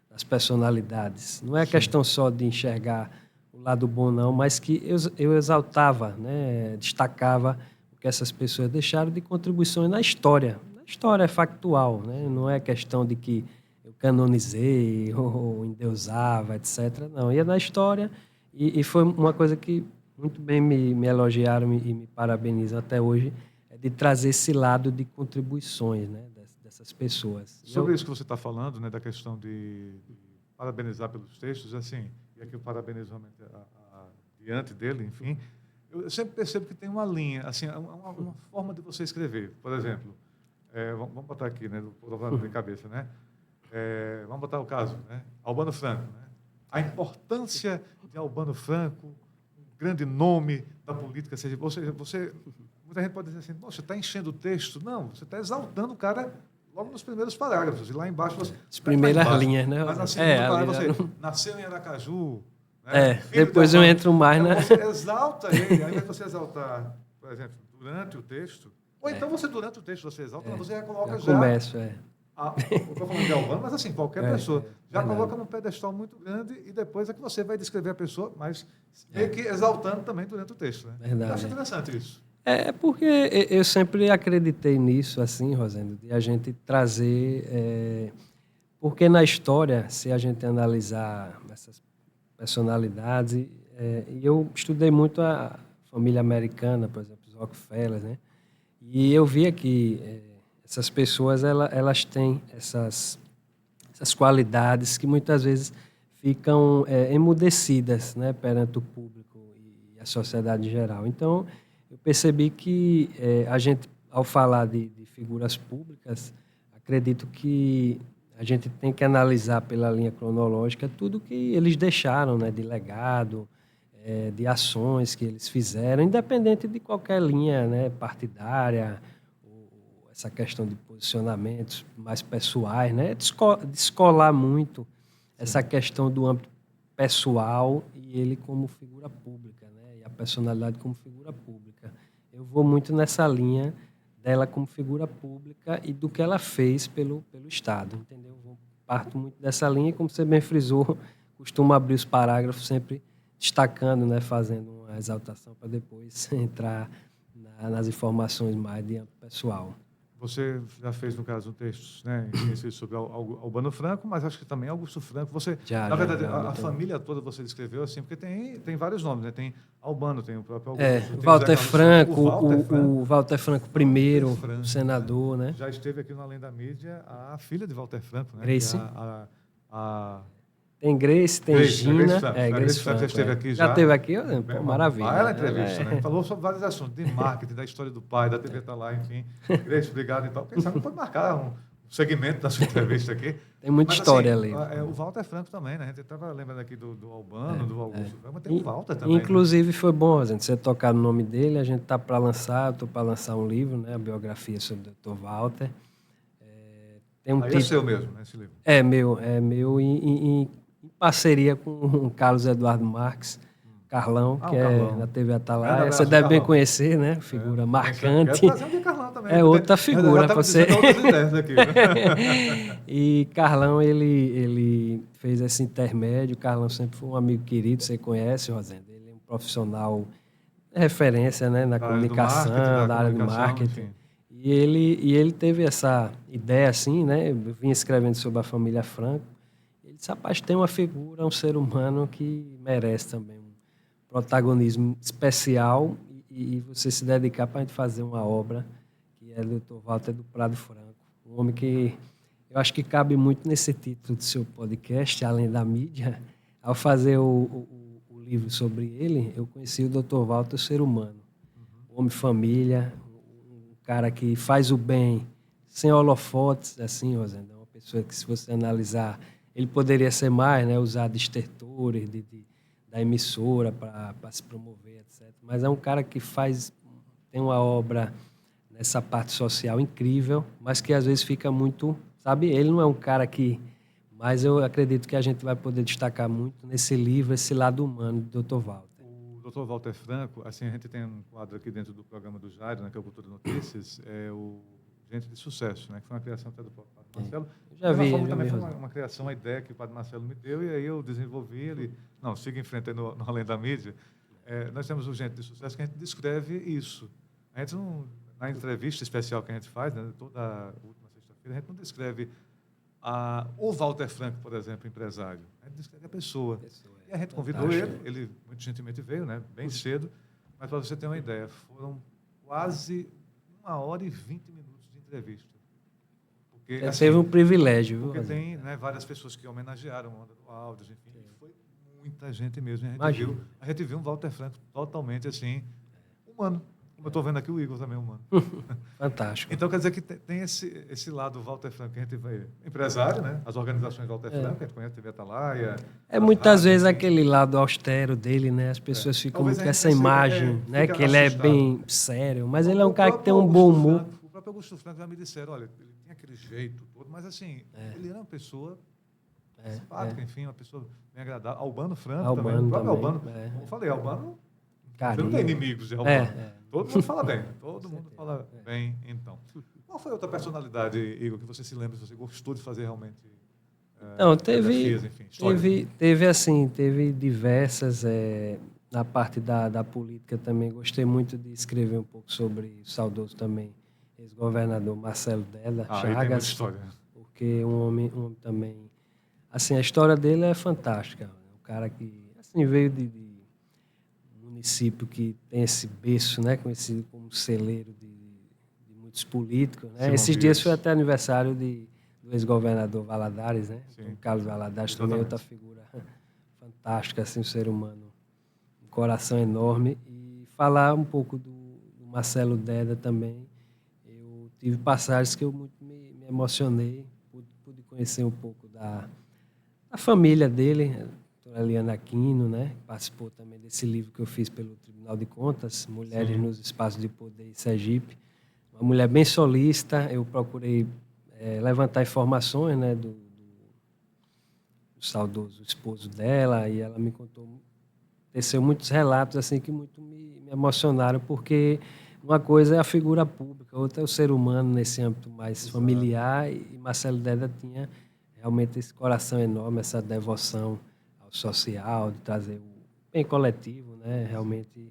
das personalidades. Não é questão só de enxergar o lado bom, não, mas que eu exaltava, né, destacava o que essas pessoas deixaram de contribuições na história. Na história é factual, né, não é questão de que eu canonizei ou endeusava, etc. Não, ia na história. E foi uma coisa que muito bem me elogiaram e me parabenizam até hoje, é de trazer esse lado de contribuições, né, dessas pessoas. Sobre isso que você está falando, né, da questão de parabenizar pelos textos, assim, e aqui eu parabenizo realmente diante dele, enfim, eu sempre percebo que tem uma linha, assim, uma forma de você escrever. Por exemplo, vamos botar aqui, né, falando de cabeça, né? Vamos botar o caso, né? Albano Franco, né? A importância de Albano Franco, um grande nome da política, seja, muita gente pode dizer assim, você está enchendo o texto. Não, você está exaltando o cara logo nos primeiros parágrafos, e lá embaixo você... As primeiras linhas, né? Mas na segunda parágrafo você nasceu em Aracaju, né? Depois eu entro mais, né? Você exalta ele, ao invés de você exaltar, por exemplo, durante o texto, ou então você durante o texto você exalta, mas você já coloca já... Começo, Estou falando de Albano, mas assim, qualquer pessoa já coloca num pedestal muito grande e depois é que você vai descrever a pessoa, mas meio que exaltando também durante o texto. Né? Verdade. Eu acho interessante isso. Porque eu sempre acreditei nisso, assim, Rosendo, de a gente trazer... porque na história, se a gente analisar essas personalidades, e eu estudei muito a família americana, por exemplo, os Rockefeller, né? E eu via que... essas pessoas elas têm essas qualidades que muitas vezes ficam emudecidas, né, perante o público e a sociedade em geral. Então, eu percebi que a gente, ao falar de figuras públicas, acredito que a gente tem que analisar pela linha cronológica tudo que eles deixaram, né, de legado, de ações que eles fizeram, independente de qualquer linha, né, partidária, essa questão de posicionamentos mais pessoais, né? Descolar muito essa questão do âmbito pessoal e ele como figura pública, né? E a personalidade como figura pública. Eu vou muito nessa linha dela como figura pública e do que ela fez pelo Estado, entendeu? Eu parto muito dessa linha e, como você bem frisou, costumo abrir os parágrafos sempre destacando, né? Fazendo uma exaltação para depois entrar nas informações mais de âmbito pessoal. Você já fez, no caso, textos, né, sobre Albano Franco, mas acho que também Augusto Franco. Você, na verdade, a família toda você descreveu assim, porque tem vários nomes, né? Tem Albano, tem o próprio Augusto. Walter Franco, o Walter Franco I, o senador, né? Já esteve aqui no Além da Mídia a filha de Walter Franco, né? Grace. Tem Grace, tem Gina. Grace Franco já esteve aqui já. Já esteve aqui? Pô, maravilha. Ela entrevista, né? Falou sobre vários assuntos, de marketing, da história do pai, da TV tá lá, enfim. Grace, obrigado. Então, quem sabe pode marcar um segmento da sua entrevista aqui. Tem muita história ali. O Walter Franco também, né? A gente estava lembrando aqui do Albano, do Augusto Franco, mas tem o Walter também. Inclusive, foi bom, gente, você tocar no nome dele. A gente está para lançar, estou para lançar um livro, né? A biografia sobre o Dr. Walter. Tem um é seu mesmo, né, esse livro? É meu em parceria com o Carlos Eduardo Marques, Carlão, que Carlão. na TV Atalaia. Você deve bem conhecer, né? Figura marcante. Também, outra figura para você. Aqui, né? E Carlão, ele fez esse intermédio. Carlão sempre foi um amigo querido, você conhece, Rosenda. Ele é um profissional de referência, né, na comunicação, na área do marketing. Enfim. E ele teve essa ideia assim, né? Eu vinha escrevendo sobre a família Franco. Ele disse, rapaz, tem uma figura, um ser humano que merece também um protagonismo especial e você se dedicar para a gente fazer uma obra, que é o Dr. Walter do Prado Franco. Um homem que eu acho que cabe muito nesse título do seu podcast, Além da Mídia. Ao fazer o livro sobre ele, eu conheci o Dr. Walter, o ser humano. Um homem família, um cara que faz o bem sem holofotes, assim, Rosendo. É uma pessoa que, se você analisar, ele poderia ser mais, né, usar de estertores, da emissora para se promover, etc. Mas é um cara que tem uma obra nessa parte social incrível, mas que às vezes fica muito, sabe? Ele não é um cara que... Mas eu acredito que a gente vai poder destacar muito nesse livro, esse lado humano do Dr. Walter. O Dr. Walter Franco, assim, a gente tem um quadro aqui dentro do programa do Jairo, né, que é o Cultura Notícias, é o Gente de Sucesso, né, que foi uma criação até do Padre Marcelo. Eu já vi. Também foi uma criação, uma ideia que o Padre Marcelo me deu, e aí eu desenvolvi ele. Não, siga em frente aí no Além da Mídia. Nós temos o Gente de Sucesso que a gente descreve isso. A gente não, na entrevista especial que a gente faz, né, toda última sexta-feira, a gente não descreve o Walter Franco, por exemplo, empresário. A gente descreve a pessoa. E a gente convidou ele muito gentilmente veio, né, bem cedo, mas para você ter uma ideia, foram quase 1h20 minutos de entrevista. Porque, assim, teve um privilégio, viu? Porque tem, né, várias pessoas que homenagearam o Onda do Áudio, enfim, foi muita gente mesmo. A gente viu um Walter Franco totalmente assim, humano. Como eu estou vendo aqui, o Igor também é humano. Fantástico. Então, quer dizer que tem esse lado Walter Franco, que a gente vai... Empresário, né? As organizações Walter Franco, a gente conhece a TV Atalaia. Muitas vezes aquele lado austero dele, né? As pessoas ficam muito com essa imagem, né? Que ele é bem sério. Mas ele é um cara que tem um bom humor. O próprio Augusto Franco já me disseram, olha, ele tinha aquele jeito todo, mas assim, ele era uma pessoa simpática, enfim, uma pessoa bem agradável. Albano Franco também. O próprio Albano, como eu falei, Albano... Você não tem inimigos de Albano. Todo mundo fala bem. Todo mundo fala bem, então. Qual foi a outra personalidade, Igor, que você se lembra, que você gostou de fazer realmente? Não, teve diversas. Na parte da política também. Gostei muito de escrever um pouco sobre o saudoso também, ex-governador Marcelo Deda Chagas. Aí tem muita história. Porque um homem também... Assim, a história dele é fantástica. Um cara que assim, veio de município que tem esse berço, né, conhecido como celeiro de muitos políticos, né? Esses dias foi até aniversário do ex-governador Valadares, né? O Carlos Valadares também é outra figura fantástica, assim, um ser humano, um coração enorme. E falar um pouco do Marcelo Deda também, eu tive passagens que eu muito me emocionei, pude conhecer um pouco da família dele, Eliana Aquino, né? Participou também desse livro que eu fiz pelo Tribunal de Contas, Mulheres nos Espaços de Poder em Sergipe. Uma mulher bem solícita. Eu procurei levantar informações, né, do saudoso esposo dela, e ela me contou, teceu muitos relatos assim que muito me emocionaram, porque uma coisa é a figura pública, outra é o ser humano nesse âmbito mais familiar, e Marcelo Deda tinha realmente esse coração enorme, essa devoção social, de trazer o bem coletivo, né? Realmente,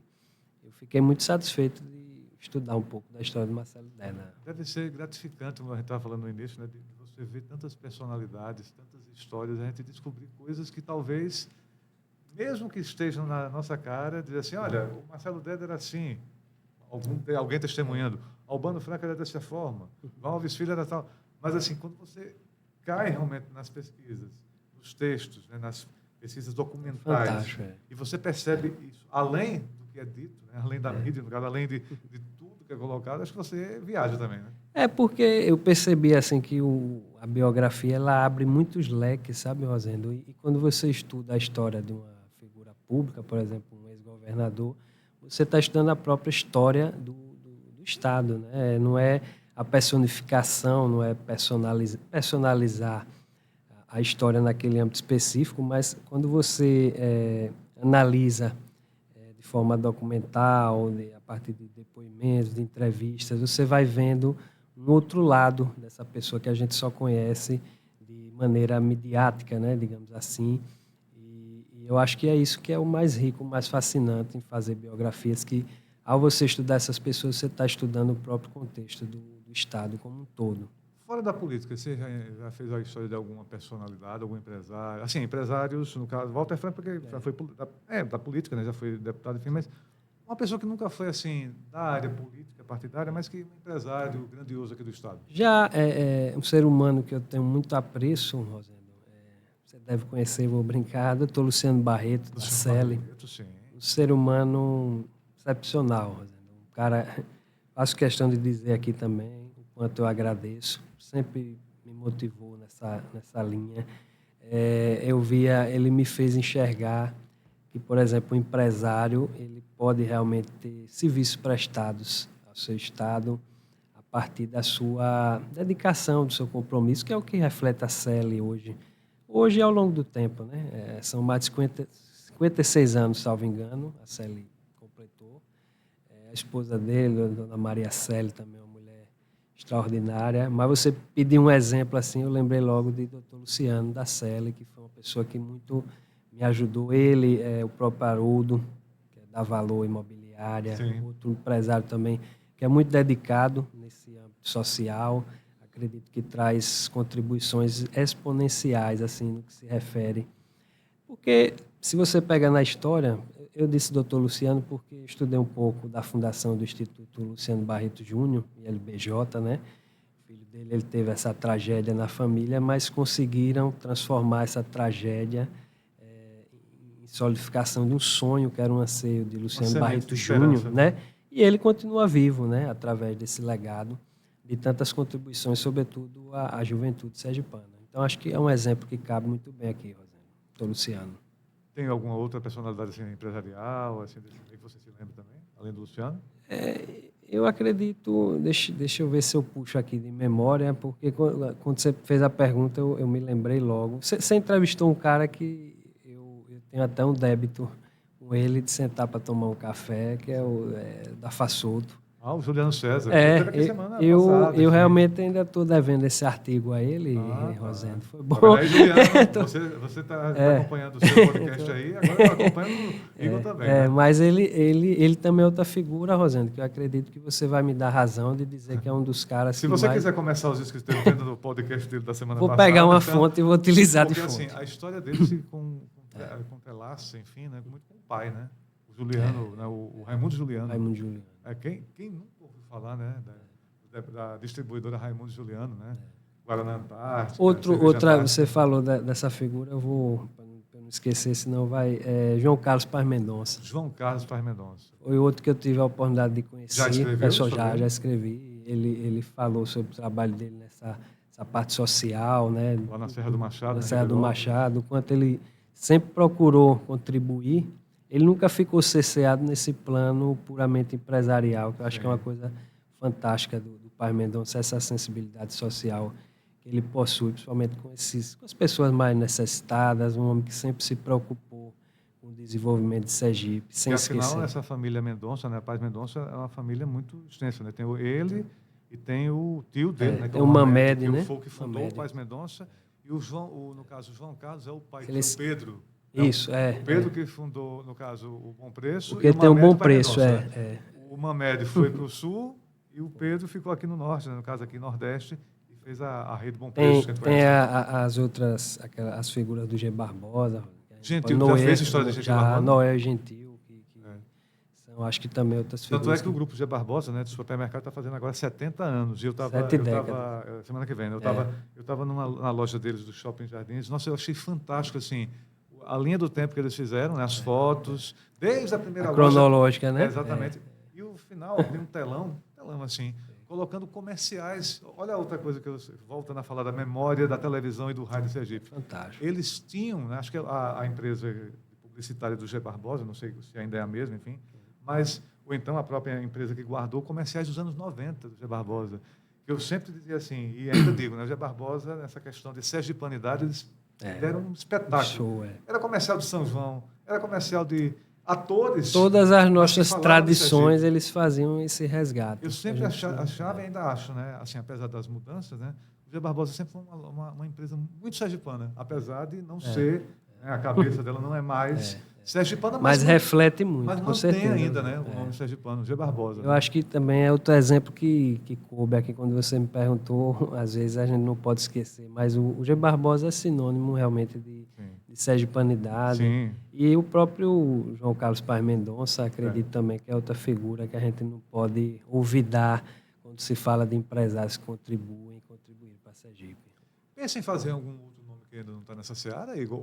eu fiquei muito satisfeito de estudar um pouco da história de Marcelo Deda. Deve ser gratificante, como a gente estava falando no início, né? De você ver tantas personalidades, tantas histórias, a gente descobrir coisas que talvez, mesmo que estejam na nossa cara, dizer assim, olha, o Marcelo Deda era assim, alguém testemunhando, Albano Franco era dessa forma, Alves Filho era tal. Mas, assim, quando você cai realmente nas pesquisas, nos textos, né? Nas pesquisas documentais, e você percebe isso, além do que é dito, né? Além da mídia, além de tudo que é colocado, acho que você viaja também, né? Porque eu percebi assim que a biografia ela abre muitos leques, sabe, Rosendo? E quando você estuda a história de uma figura pública, por exemplo, um ex-governador, você está estudando a própria história do Estado, né? Não é a personificação, não é personalizar a história naquele âmbito específico, mas quando você analisa de forma documental, a partir de depoimentos, de entrevistas, você vai vendo um outro lado dessa pessoa que a gente só conhece de maneira midiática, né, digamos assim. E eu acho que é isso que é o mais rico, o mais fascinante em fazer biografias, que ao você estudar essas pessoas, você está estudando o próprio contexto do Estado como um todo. Fora da política, você já fez a história de alguma personalidade, algum empresário? Assim, empresários, no caso, Walter Franco, porque já foi da política, né? Já foi deputado, enfim, mas uma pessoa que nunca foi, assim, da área política, partidária, mas que é um empresário grandioso aqui do Estado. Já um ser humano que eu tenho muito apreço, Rosendo, você deve conhecer, vou brincar, doutor Luciano Barreto, da CELI. Barreto, sim. Um ser humano excepcional, Rosendo. Um cara, faço questão de dizer aqui também o quanto eu agradeço, sempre me motivou nessa linha. Ele me fez enxergar que, por exemplo, o empresário ele pode realmente ter serviços prestados ao seu Estado a partir da sua dedicação, do seu compromisso, que é o que reflete a CELI hoje. Hoje, ao longo do tempo, né? São mais de 56 anos, salvo engano, a CELI completou. A esposa dele, a dona Maria Célia, também é uma mulher extraordinária. Mas você pediu um exemplo assim, eu lembrei logo de doutor Luciano da CELI, que foi uma pessoa que muito me ajudou. Ele, o próprio Haroldo, que é da Valor Imobiliária, outro empresário também, que é muito dedicado nesse âmbito social. Acredito que traz contribuições exponenciais, assim, no que se refere. Porque, se você pega na história, eu disse doutor Luciano porque estudei um pouco da fundação do Instituto Luciano Barreto Júnior, ILBJ, né? O filho dele ele teve essa tragédia na família, mas conseguiram transformar essa tragédia em solidificação de um sonho, que era um anseio de Luciano Barreto Júnior, né? E ele continua vivo, né? Através desse legado de tantas contribuições, sobretudo à juventude sergipana. Então, acho que é um exemplo que cabe muito bem aqui, Rosendo. Doutor Luciano. Tem alguma outra personalidade assim, empresarial, assim, que você se lembra também, além do Luciano? Eu acredito, deixa eu ver se eu puxo aqui de memória, porque quando você fez a pergunta, eu me lembrei logo. Você entrevistou um cara que eu tenho até um débito com ele de sentar para tomar um café, que é o da Fassoto. O Juliano César. Eu realmente ainda estou devendo esse artigo a ele, Rosendo. Foi bom. Aí, Juliano, você está acompanhando o seu podcast aí, agora está acompanhando o Igor também. Né? Mas ele também é outra figura, Rosendo, que eu acredito que você vai me dar razão de dizer que é um dos caras Se você quiser começar os discos que esteve vendo no podcast dele da semana passada... Vou pegar uma fonte e vou utilizar de fonte. Porque assim, a história dele se entrelaça, enfim, né, muito com o pai, né? O Juliano, né, o Raimundo Juliano. Raimundo Juliano. Quem nunca ouviu falar, né, da distribuidora Raimundo Juliano, né? Guaraná Antártica. Outra, você falou dessa figura, eu vou, para não esquecer, senão vai... João Carlos Paz Mendonça. João Carlos Paz Mendonça. Foi outro que eu tive a oportunidade de conhecer. Já escreveu? Já escrevi. Ele falou sobre o trabalho dele nessa parte social, né? Lá na Serra do Machado. Na Serra do Machado, o quanto ele sempre procurou contribuir. Ele nunca ficou cerceado nesse plano puramente empresarial, que eu acho que é uma coisa fantástica do Paz Mendonça, essa sensibilidade social que ele possui, principalmente com as pessoas mais necessitadas, um homem que sempre se preocupou com o desenvolvimento de Sergipe, sem esquecer. Afinal, essa família Mendonça, né, Paz Mendonça, é uma família muito extensa, né? Tem ele e tem o tio dele, né? Tem o Mamed, né? Que foi o que fundou o Paz Mendonça. E no caso, o João Carlos é o pai, Ele... o Pedro. Isso, O Pedro que fundou, no caso, o Bom Preço. Porque tem um Bom Preço, O Mamed foi para o sul e o Pedro ficou aqui no norte, né? No caso aqui Nordeste, e fez a rede Bom Preço. Tem as outras, as figuras do G. Barbosa. Gentil, já fez a história de Gentil Barbosa? Noé Gentil, são, acho que também outras figuras. Tanto é que o grupo G. Barbosa, né, do supermercado, está fazendo agora 70 anos. E eu estava, semana que vem, né, eu estava na loja deles do Shopping Jardins. Nossa, eu achei fantástico, assim, a linha do tempo que eles fizeram, né, as fotos, desde a primeira loja. Cronológica, né? Exatamente. E o final, tem um telão assim, colocando comerciais. Olha a outra coisa que eu voltando a falar da memória da televisão e do rádio Sergipe. Fantástico. Eles tinham, né, acho que a empresa publicitária do G. Barbosa, não sei se ainda é a mesma, enfim, mas, ou então a própria empresa que guardou comerciais dos anos 90 do G. Barbosa. Eu sempre dizia assim, e ainda digo, né, o G. Barbosa, nessa questão de sergipanidade, eles deram um espetáculo. Show, Era comercial de São João, era comercial de atores. Todas as nossas tradições, eles faziam esse resgate. Eu sempre achava e ainda acho, né, assim, apesar das mudanças, né, o G. Barbosa sempre foi uma empresa muito sergipana, apesar de não ser, né, a cabeça dela não é mais Sergipano, Mas reflete muito, mas com mantém certeza. ainda, né, o nome Sergipano, G. Barbosa. Eu acho que também é outro exemplo que coube aqui quando você me perguntou. Às vezes a gente não pode esquecer, mas o G. Barbosa é sinônimo realmente de sergipanidade. Sim. E o próprio João Carlos Paz Mendonça, acredito também que é outra figura que a gente não pode olvidar quando se fala de empresários que contribuem para Sergipe. Pensa em fazer algum outro nome que ainda não está nessa seara, Igor?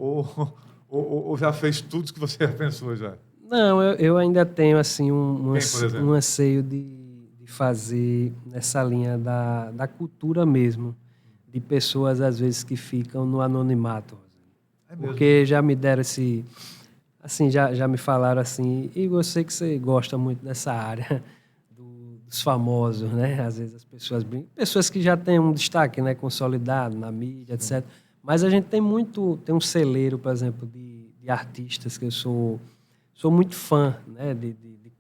Ou já fez tudo que você já pensou já? Não, eu ainda tenho assim Quem, por exemplo? um anseio de fazer nessa linha da cultura mesmo, de pessoas às vezes que ficam no anonimato. É mesmo? Porque já me deram esse... Assim, já me falaram assim, Igor, eu sei que você gosta muito dessa área dos famosos, né? Às vezes as pessoas brincam. Pessoas que já têm um destaque, né? Consolidado na mídia, etc. Mas a gente tem um celeiro, por exemplo, de artistas que eu sou muito fã, né? De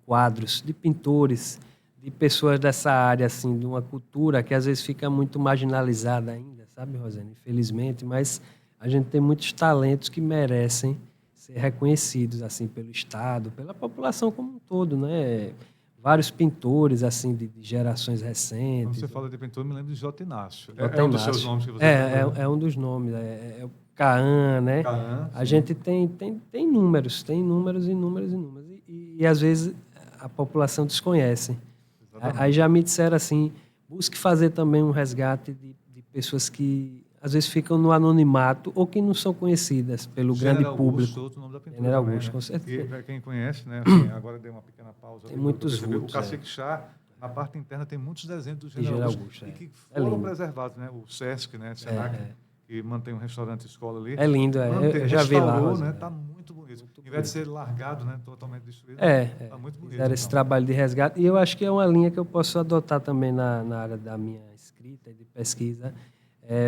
quadros, de pintores, de pessoas dessa área, assim, de uma cultura que às vezes fica muito marginalizada ainda, sabe, Rosane? Infelizmente, mas a gente tem muitos talentos que merecem ser reconhecidos assim pelo Estado, pela população como um todo, né? Vários pintores assim de gerações recentes. Quando você fala de pintor, eu me lembro de J. Inácio. J. É um Inácio. dos seus nomes que você é um dos nomes. É o Caan, né? Caan, a gente tem números, tem números e números e números. E às vezes a população desconhece. Exatamente. Aí já me disseram assim, busque fazer também um resgate de pessoas que às vezes ficam no anonimato ou que não são conhecidas pelo grande público. Augusto, outro nome da pintura General também, Augusto, né? com certeza. Para quem conhece, né? Assim, agora dei uma pequena pausa. Tem muitos O vultos, Cacique Chá, na parte interna, tem muitos desenhos do General General Augusto, e que É foram lindo. preservados, né? O Sesc, né? Senac, que mantém um restaurante escola ali. É lindo, eu já vi lá. Restaurou, né? Está muito bonito. Em vez de ser largado, né? Totalmente destruído, está muito bonito. Fizeram esse trabalho de resgate. E eu acho que é uma linha que eu posso adotar também na área da minha escrita e de pesquisa,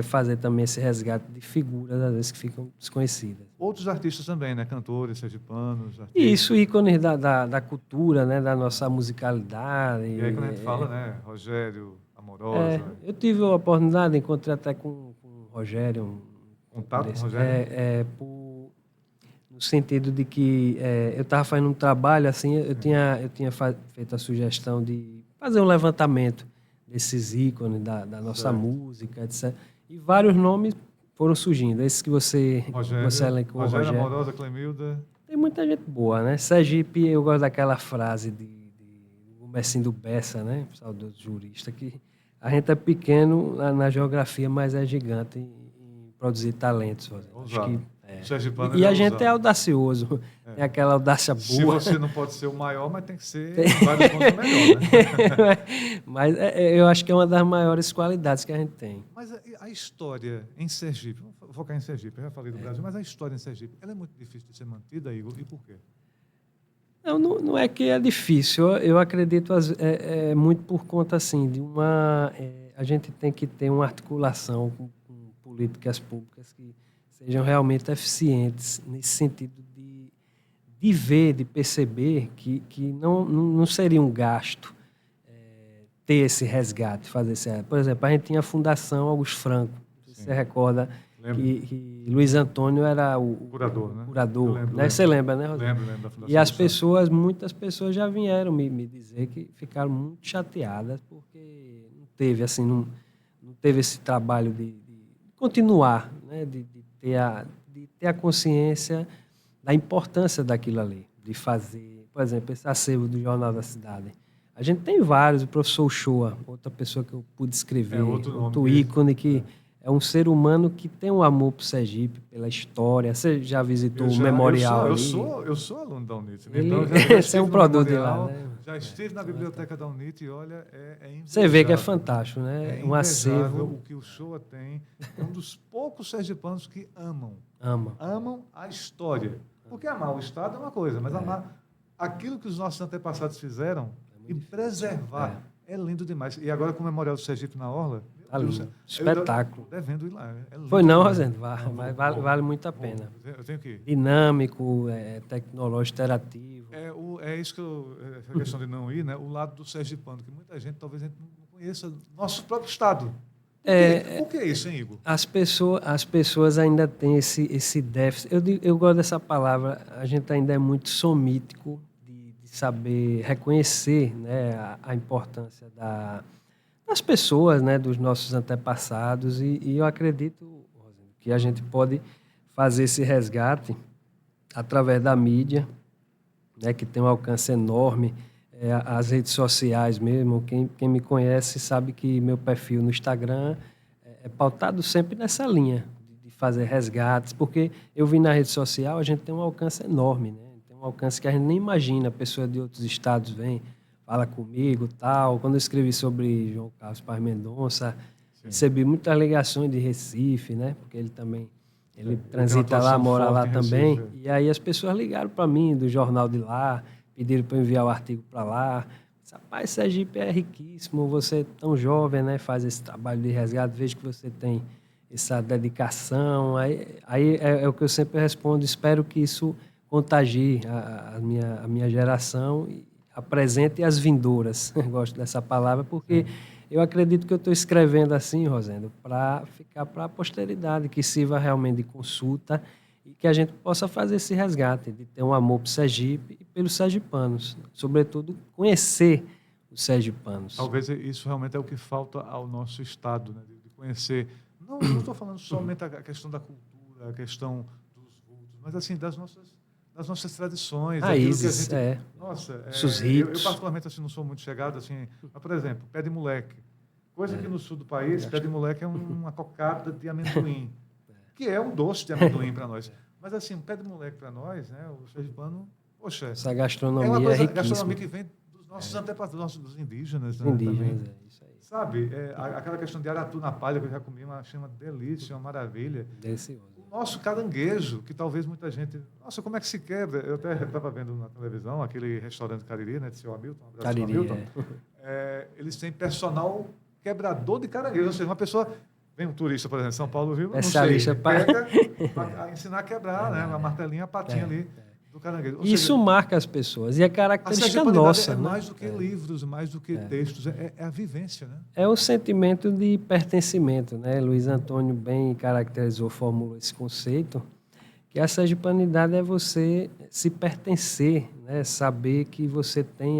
fazer também esse resgate de figuras, às vezes, que ficam desconhecidas. Outros artistas também, né? Cantores, sergipanos. Artistas. Isso, ícones da cultura, né? Da nossa musicalidade. E aí quando a gente fala, né? Rogério, Amorosa. Eu tive a oportunidade, encontrei até com o Rogério. Contato com o Rogério? No sentido de que eu estava fazendo um trabalho, assim, eu tinha feito a sugestão de fazer um levantamento desses ícones da nossa música, etc. E vários nomes foram surgindo. Esses que você elencou, Rogério, Amorosa, Clemilda. Tem muita gente boa, né? Sergipe, eu gosto daquela frase de Messinho do Bessa, né? Saudoso jurista, que a gente é pequeno na geografia, mas é gigante em produzir talentos. Acho que e a gente é audacioso, tem aquela audácia boa. Se você não pode ser o maior, mas tem que ser vários pontos melhor, né? Mas eu acho que é uma das maiores qualidades que a gente tem. Mas a história em Sergipe, vou focar em Sergipe, eu já falei do Brasil, mas a história em Sergipe, ela é muito difícil de ser mantida, Igor, e por quê? Não é que é difícil, eu acredito muito por conta assim, de a gente tem que ter uma articulação com políticas públicas que sejam realmente eficientes nesse sentido de ver, de perceber que não seria um gasto ter esse resgate, fazer esse... Por exemplo, a gente tinha a Fundação Augusto Franco, você recorda que Luiz Antônio era o curador, né? Curador, né? Você lembra, né, Rodrigo? Lembro da Fundação. E as pessoas, muitas pessoas já vieram me dizer que ficaram muito chateadas porque não teve assim, não teve esse trabalho de continuar, né? De ter a consciência da importância daquilo ali, de fazer, por exemplo, esse acervo do Jornal da Cidade. A gente tem vários, o professor Uchoa, outra pessoa que eu pude escrever, outro ícone que é um ser humano que tem um amor por Sergipe, pela história. Você já visitou o memorial ali? Eu sou aluno da UNIT. Ele, então esse é um produto de lá, né? Já estive na biblioteca da UNIT e, olha, é invejável. Você vê que é fantástico, né? É um acervo. O que o Uchoa tem. É um dos poucos sergipanos que amam a história. Porque amar o Estado é uma coisa, mas amar aquilo que os nossos antepassados fizeram e preservar é lindo demais. E agora com o Memorial do Sergipe na Orla... Espetáculo. Devendo ir lá. Foi não, Rosendo? Mas vale muito a pena. Eu tenho que ir. Dinâmico, tecnológico, interativo. É isso que essa questão de não ir, né? O lado do sergipano, que muita gente talvez a gente não conheça, nosso próprio Estado. Por que isso, hein, Igor? As pessoas ainda têm esse déficit. Eu gosto dessa palavra. A gente ainda é muito somítico de saber reconhecer, né, a importância das pessoas, né, dos nossos antepassados. E eu acredito, Rosendo, que a gente pode fazer esse resgate através da mídia, né, que tem um alcance enorme. As redes sociais mesmo. Quem me conhece sabe que meu perfil no Instagram é pautado sempre nessa linha de fazer resgates, porque eu vi na rede social, a gente tem um alcance enorme, né? Tem um alcance que a gente nem imagina, a pessoa de outros estados vem, fala comigo, tal. Quando eu escrevi sobre João Carlos Paz Mendonça, recebi muitas ligações de Recife, né? Porque ele transita lá, mora lá também. E aí as pessoas ligaram para mim, do jornal de lá, pediram para eu enviar o artigo para lá. Rapaz, Sergipe é riquíssimo, você é tão jovem, né, faz esse trabalho de resgate, vejo que você tem essa dedicação. Aí é o que eu sempre respondo, espero que isso contagie a minha geração, a presente e as vindouras. Gosto dessa palavra, porque eu acredito que eu estou escrevendo assim, Rosendo, para ficar para a posteridade, que sirva realmente de consulta e que a gente possa fazer esse resgate, de ter um amor por Sergipe e pelos sergipanos, sobretudo conhecer os sergipanos. Talvez isso realmente é o que falta ao nosso Estado, né? De conhecer, não estou falando somente a questão da cultura, a questão dos vultos, mas assim, das nossas tradições. Raízes, Nossa, seus ritos. Eu particularmente assim, não sou muito chegado, assim, mas, por exemplo, pé de moleque. Coisa que no sul do país, pé de moleque é uma cocada de amendoim, que é um doce de amendoim para nós. Mas, assim, um pé de moleque para nós, né, o sergipano, poxa, essa gastronomia é uma coisa, riquíssima. gastronomia que vem dos nossos antepassados, dos indígenas. Né, indígenas, também. Isso aí. Sabe, aquela questão de aratu na palha, que eu já comi, achei uma delícia, uma maravilha. Delicioso. O nosso caranguejo, que talvez muita gente... Nossa, como é que se quebra? Eu até estava vendo na televisão, aquele restaurante Cariri, né, de seu Hamilton. Cariri, Hamilton. Eles têm personal quebrador de caranguejo, ou seja, uma pessoa... Vem um turista, por exemplo, em São Paulo, viu? Especialista para ensinar a quebrar, né? Uma martelinha, a patinha ali do caranguejo. Ou isso seja, marca as pessoas e a característica a nossa. É né? mais do que livros, mais do que textos, é a vivência, né? É o sentimento de pertencimento, né? Luiz Antônio bem caracterizou, formulou esse conceito, que a sergipanidade é você se pertencer, né? Saber que você tem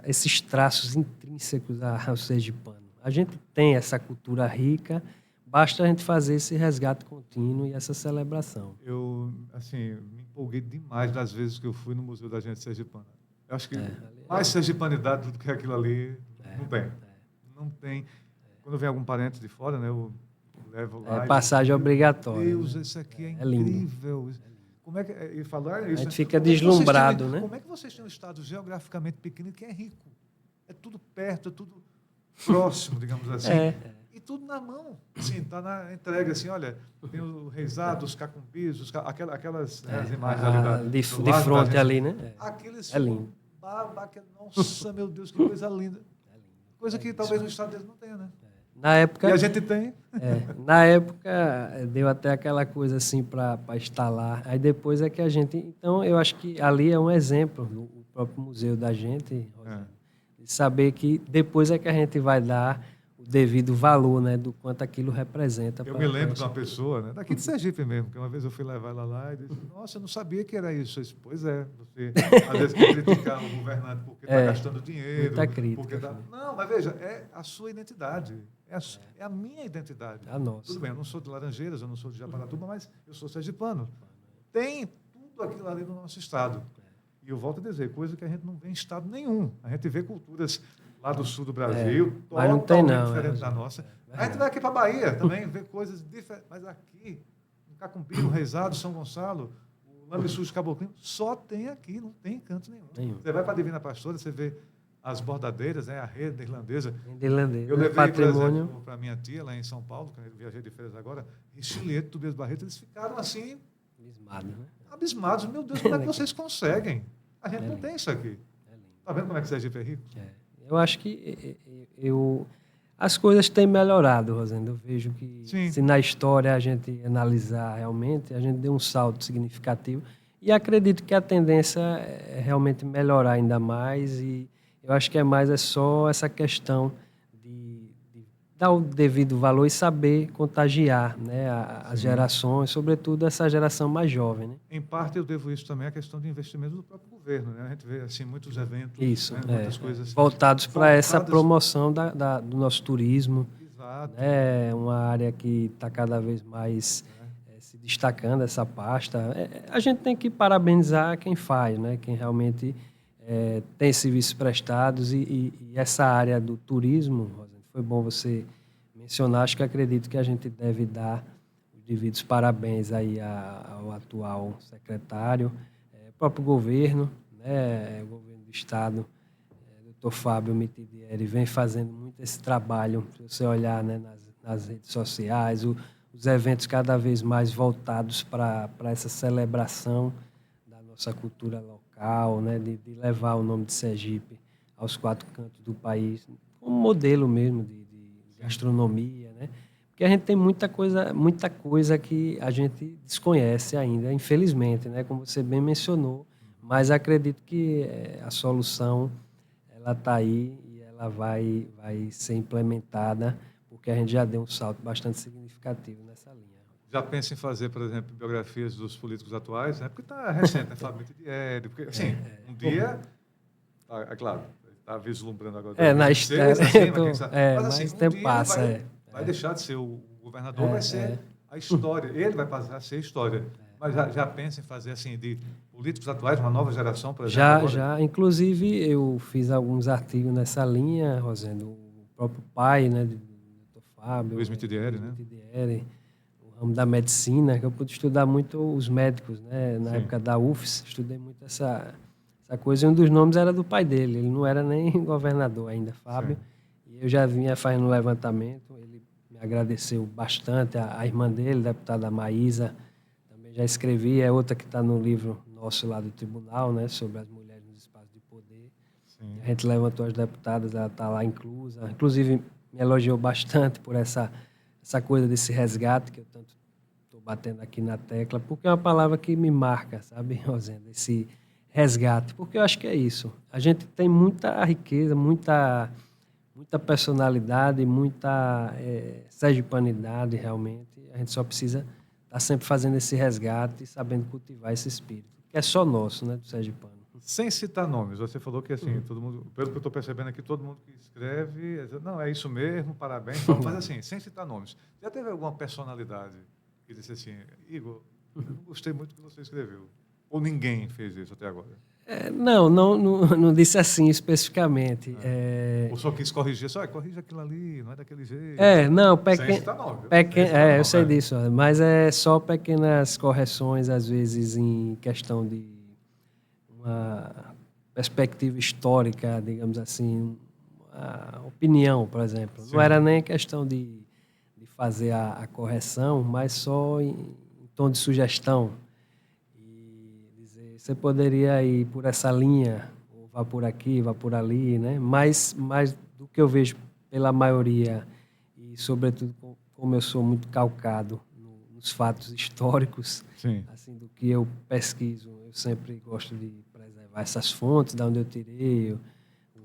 esses traços intrínsecos ao sergipano. A gente tem essa cultura rica, basta a gente fazer esse resgate contínuo e essa celebração. Eu, assim, me empolguei demais das vezes que eu fui no Museu da Gente Sergipana. Eu acho que mais sergipanidade do que aquilo ali não tem. Não tem. Quando vem algum parente de fora, né, eu levo lá. Passagem obrigatória. Meu Deus, isso aqui é incrível. Lindo. Como é que, e falar isso, a gente fica deslumbrado, né? Como é que vocês têm um estado geograficamente pequeno que é rico? É tudo perto, é tudo próximo, digamos assim. E tudo na mão. Assim, está na entrega, assim, olha, tem o reisado, os cacumbis, aquelas as imagens ali de frente ali, né? Aqueles lindo. Nossa, meu Deus, que coisa linda. Coisa que talvez o estado deles não tenha, né? Na época, e a gente tem. Na época, deu até aquela coisa assim para instalar. Aí depois é que a gente... Então, eu acho que ali é um exemplo, o próprio museu da gente, de saber que depois é que a gente vai dar o devido valor, né, do quanto aquilo representa. Eu me lembro de uma pessoa, né, daqui de Sergipe mesmo, que uma vez eu fui levar ela lá e disse, nossa, eu não sabia que era isso. Eu disse, pois é, você às vezes quer criticar o governante porque está gastando dinheiro. Muita crítica. Porque Não, mas veja, é a sua identidade. É a minha identidade. A nossa. Tudo bem, eu não sou de Laranjeiras, eu não sou de Japaratuba, mas eu sou sergipano. Tem tudo aquilo ali no nosso estado. E eu volto a dizer, coisa que a gente não vê em estado nenhum. A gente vê culturas lá do sul do Brasil, totalmente diferentes da nossa. A gente vai aqui para a Bahia também, vê coisas diferentes. Mas aqui, no Cacumbi, no Reisado, São Gonçalo, o Lambiçu Caboclinho, só tem aqui, não tem canto nenhum. Você vai para a Divina Pastora, você vê as bordadeiras, né, a rede irlandesa. Eu levei, patrimônio. por exemplo, para minha tia, lá em São Paulo, que eu viajei de férias agora, em Chileto, Tobias Barreto, eles ficaram assim... Abismados. Meu Deus, como é que vocês conseguem? A gente não tem isso aqui. Está vendo como é que Sergipe é rico? Eu acho que as coisas têm melhorado, Rosendo. Eu vejo que se na história a gente analisar realmente, a gente deu um salto significativo. E acredito que a tendência é realmente melhorar ainda mais. E eu acho que é só essa questão dar o devido valor e saber contagiar, né, as gerações, sobretudo essa geração mais jovem, né? Em parte, eu devo isso também à questão de investimento do próprio governo, né? A gente vê assim muitos eventos, Isso, né? Muitas coisas voltados para essa voltadas. promoção do nosso turismo, Exato. né? Uma área que está cada vez mais se destacando, essa pasta. A gente tem que parabenizar quem faz, né? Quem realmente tem serviços prestados e essa área do turismo, Rosângela, foi bom você mencionar, acho que acredito que a gente deve dar os devidos parabéns aí ao atual secretário, o próprio governo, né? O governo do Estado, Dr. Fábio Mitidieri, vem fazendo muito esse trabalho, se você olhar, né, nas redes sociais, os eventos cada vez mais voltados para essa celebração da nossa cultura local, né, de levar o nome de Sergipe aos quatro cantos do país, como modelo mesmo de gastronomia, né? Porque a gente tem muita coisa que a gente desconhece ainda, infelizmente, né? Como você bem mencionou, mas acredito que a solução ela está aí e ela vai ser implementada, porque a gente já deu um salto bastante significativo nessa linha. Já pensa em fazer, por exemplo, biografias dos políticos atuais, né? Porque está recente, né? Fábio Mitidieri, porque, assim, um dia, é claro, está vislumbrando agora 2026, assim, mas quem sabe? Mas, assim, mas um tempo dia passa, ele vai deixar de ser o governador, vai ser a história, ele vai passar a ser a história. Mas já pensa em fazer, assim, de políticos atuais, uma nova geração, por exemplo, agora? Já. Inclusive, eu fiz alguns artigos nessa linha, Rosendo, o próprio pai, né, do Dr. Fábio, Luiz Mitidieri, né? Mitidieri, o ramo da medicina, que eu pude estudar muito os médicos, né? Na época da UFS, estudei muito essa coisa, e um dos nomes era do pai dele, ele não era nem governador ainda, Fábio, e eu já vinha fazendo um levantamento, ele me agradeceu bastante, a irmã dele, a deputada Maísa, também já escrevi, é outra que está no livro nosso lá do tribunal, né, sobre as mulheres nos espaços de poder. A gente levantou as deputadas, ela está lá inclusa, inclusive me elogiou bastante por essa coisa desse resgate que eu tanto estou batendo aqui na tecla, porque é uma palavra que me marca, sabe, Rosenda, esse resgate, porque eu acho que é isso. A gente tem muita riqueza, muita personalidade, muita sergipanidade, realmente. A gente só precisa estar sempre fazendo esse resgate e sabendo cultivar esse espírito, que é só nosso, né, do sergipano. Sem citar nomes, você falou que, assim, todo mundo, pelo que eu estou percebendo aqui, todo mundo que escreve, não, é isso mesmo, parabéns, mas, assim, sem citar nomes. Já teve alguma personalidade que disse assim, Igor, eu não gostei muito do que você escreveu? Ou ninguém fez isso até agora? Não disse assim especificamente. Ou só quis corrigir, só corrige aquilo ali, não é daquele jeito. Sem citar nome. Eu sei disso, mas é só pequenas correções, às vezes, em questão de uma perspectiva histórica, digamos assim, uma opinião, por exemplo. Sim. Não era nem questão de fazer a correção, mas só em tom de sugestão. E dizer, você poderia ir por essa linha, ou vá por aqui, vá por ali, né? Mas do que eu vejo pela maioria, e sobretudo como eu sou muito calcado nos fatos históricos, sim, assim, do que eu pesquiso, eu sempre gosto de preservar essas fontes, da onde eu tirei, o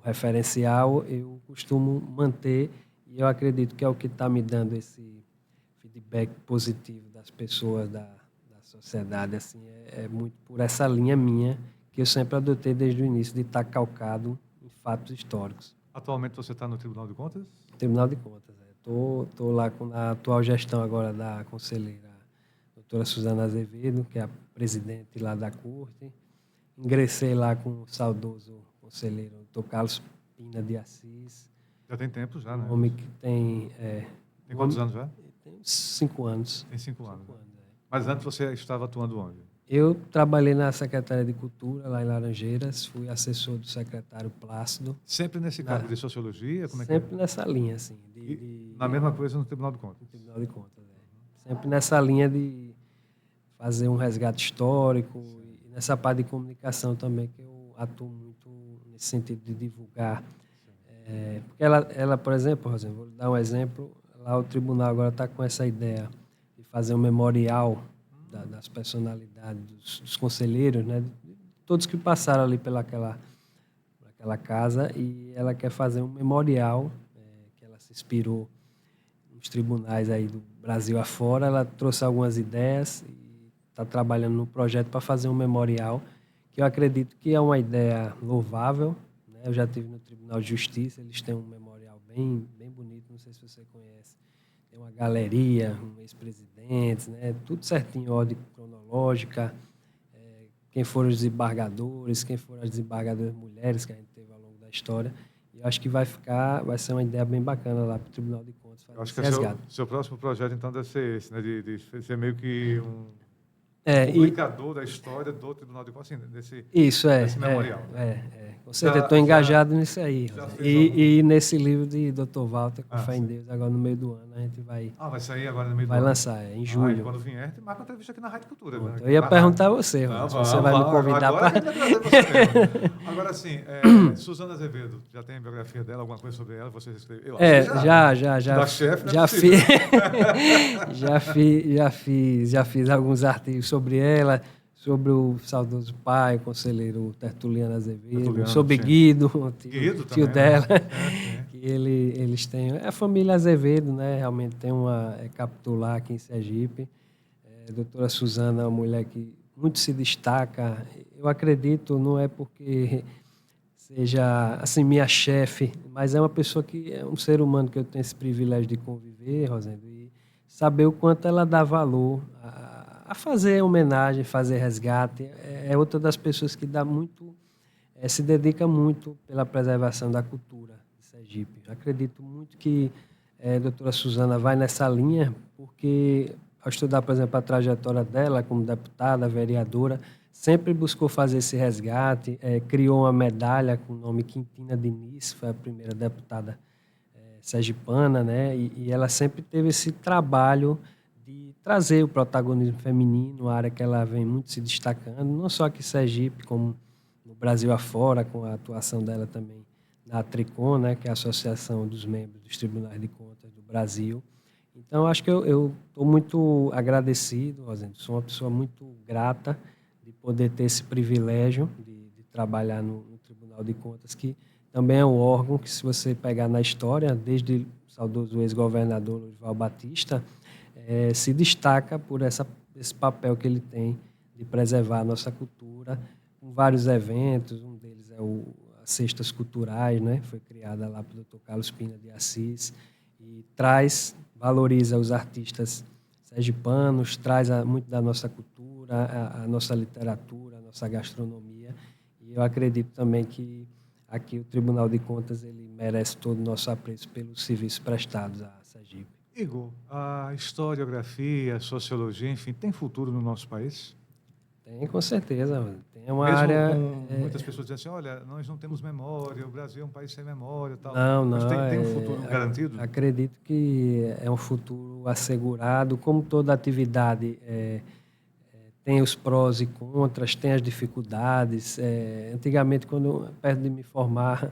referencial, eu costumo manter, e eu acredito que é o que está me dando esse feedback positivo das pessoas, da sociedade, assim, é muito por essa linha minha, que eu sempre adotei desde o início, de estar calcado em fatos históricos. Atualmente você está no Tribunal de Contas? Tribunal de Contas, Estou lá com a atual gestão agora da conselheira doutora Suzana Azevedo, que é a presidente lá da Corte. Ingressei lá com o saudoso conselheiro doutor Carlos Pina de Assis. Já tem tempo já, né? Um homem que tem... Tem quantos anos já? Tem 5 anos. Tem 5 anos. Mas antes você estava atuando onde? Eu trabalhei na Secretaria de Cultura, lá em Laranjeiras. Fui assessor do secretário Plácido. Sempre nesse cargo de Sociologia? Como sempre nessa linha, assim. Na mesma coisa no Tribunal de Contas? No Tribunal de Contas, Sempre nessa linha de fazer um resgate histórico. Sim. E nessa parte de comunicação também, que eu atuo muito nesse sentido de divulgar. Porque ela, por exemplo, Rosane, vou dar um exemplo. Lá o tribunal agora está com essa ideia de fazer um memorial das personalidades, dos conselheiros, né? De todos que passaram ali pelaquela casa, e ela quer fazer um memorial, que ela se inspirou os tribunais aí do Brasil afora, ela trouxe algumas ideias e está trabalhando no projeto para fazer um memorial, que eu acredito que é uma ideia louvável, né? Eu já estive no Tribunal de Justiça, eles têm um memorial bem bonito, não sei se você conhece. Tem uma galeria, um ex-presidente, né? Tudo certinho, ordem cronológica, quem foram os desembargadores, quem foram as desembargadoras mulheres que a gente teve ao longo da história. E eu acho que vai ser uma ideia bem bacana lá para o Tribunal de Contas fazer Eu acho esse que resgate. seu próximo projeto, então, deve ser esse, né? De ser meio que um É, publicador da história do Tribunal de Contas, assim, Isso, desse memorial. Com certeza, estou engajado nisso aí. E nesse livro de Dr. Walter, com fé em Deus, agora no meio do ano, a gente vai sair agora no meio do vai ano. lançar, em julho. Quando vier, te marca uma entrevista aqui na Rádio Cultura. Né? Eu ia perguntar a você, se você vai me convidar para... Agora, assim, Suzana Azevedo, já tem a biografia dela, alguma coisa sobre ela? Você escreveu? Já. Da chefe, Já fiz alguns artigos sobre ela, sobre o saudoso pai, o conselheiro Tertuliano Azevedo, sobre Guido, tio dela. Que eles têm... É a família Azevedo, né? Realmente tem uma capitular aqui em Sergipe. A doutora Suzana é uma mulher que muito se destaca. Eu acredito, não é porque seja assim minha chefe, mas é uma pessoa que é um ser humano que eu tenho esse privilégio de conviver, Rosendo, e saber o quanto ela dá valor a fazer homenagem, fazer resgate. É outra das pessoas que dá muito, se dedica muito pela preservação da cultura de Sergipe. Eu acredito muito que a doutora Suzana vai nessa linha, porque ao estudar, por exemplo, a trajetória dela como deputada, vereadora, sempre buscou fazer esse resgate, criou uma medalha com o nome Quintina Diniz, foi a primeira deputada sergipana, né? E ela sempre teve esse trabalho de trazer o protagonismo feminino, uma área que ela vem muito se destacando, não só aqui em Sergipe, como no Brasil afora, com a atuação dela também na Tricon, né? Que é a Associação dos Membros dos Tribunais de Contas do Brasil. Então, acho que eu estou muito agradecido, Rosendo, sou uma pessoa muito grata de poder ter esse privilégio de trabalhar no Tribunal de Contas, que também é um órgão que, se você pegar na história, desde o saudoso ex-governador Lorival Batista, se destaca por esse papel que ele tem de preservar a nossa cultura, com vários eventos, um deles é as Cestas Culturais, né? Foi criada lá pelo Dr. Carlos Pina de Assis, e valoriza os artistas sergipanos, traz muito da nossa cultura, a nossa literatura, a nossa gastronomia. E eu acredito também que aqui o Tribunal de Contas ele merece todo o nosso apreço pelos serviços prestados a Sergipe. Igor, a historiografia, a sociologia, enfim, tem futuro no nosso país? Tem, com certeza. Tem uma Mesmo área... com muitas pessoas dizendo assim, olha, nós não temos memória, o Brasil é um país sem memória e tal. Não, mas tem um futuro garantido? Acredito que é um futuro assegurado. Como toda atividade tem os prós e contras, tem as dificuldades. Antigamente, perto de me formar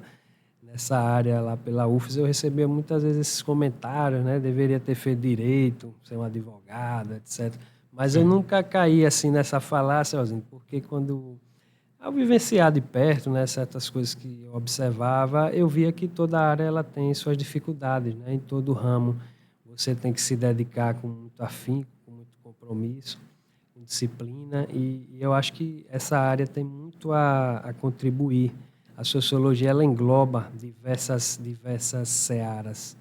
nessa área lá pela UFES, eu recebia muitas vezes esses comentários, né? Deveria ter feito direito, ser um advogado, etc. Mas eu nunca caí assim nessa falácia, porque quando ao vivenciar de perto, né, certas coisas que eu observava, eu via que toda área ela tem suas dificuldades, né? Em todo ramo você tem que se dedicar com muito afinco, com muito compromisso, com disciplina, e eu acho que essa área tem muito a contribuir. A sociologia ela engloba diversas searas.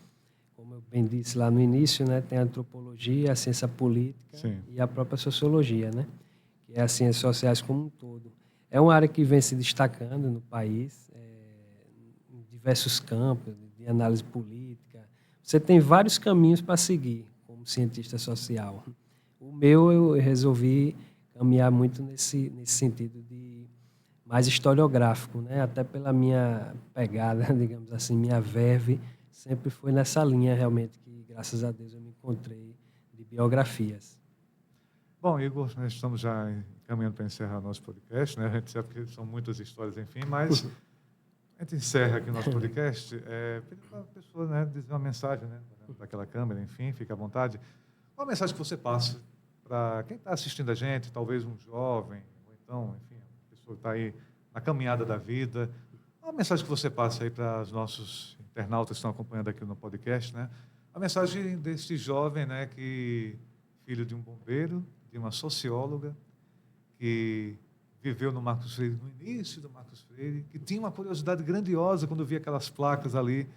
Como eu bem disse lá no início, né, tem a antropologia, a ciência política e a própria sociologia, né, que é as ciências sociais como um todo. É uma área que vem se destacando no país, em diversos campos, de análise política. Você tem vários caminhos para seguir como cientista social. O meu, eu resolvi caminhar muito nesse sentido de mais historiográfico, né? Até pela minha pegada, digamos assim, minha verve, sempre foi nessa linha realmente que, graças a Deus, eu me encontrei de biografias. Bom, Igor, nós estamos já caminhando para encerrar nosso podcast, né? A gente sabe que são muitas histórias, enfim, mas a gente encerra aqui o nosso podcast pedindo para a pessoa, né, dizer uma mensagem, né, daquela câmera, enfim, fique à vontade. Qual a mensagem que você passa para quem está assistindo a gente, talvez um jovem, ou então, enfim, uma pessoa que está aí na caminhada da vida? Qual a mensagem que você passa aí para os nossos internautas que estão acompanhando aqui no podcast, né? A mensagem deste jovem, né, que filho de um bombeiro, de uma socióloga, que viveu no Marcos Freire, no início do Marcos Freire, que tinha uma curiosidade grandiosa quando via aquelas placas ali,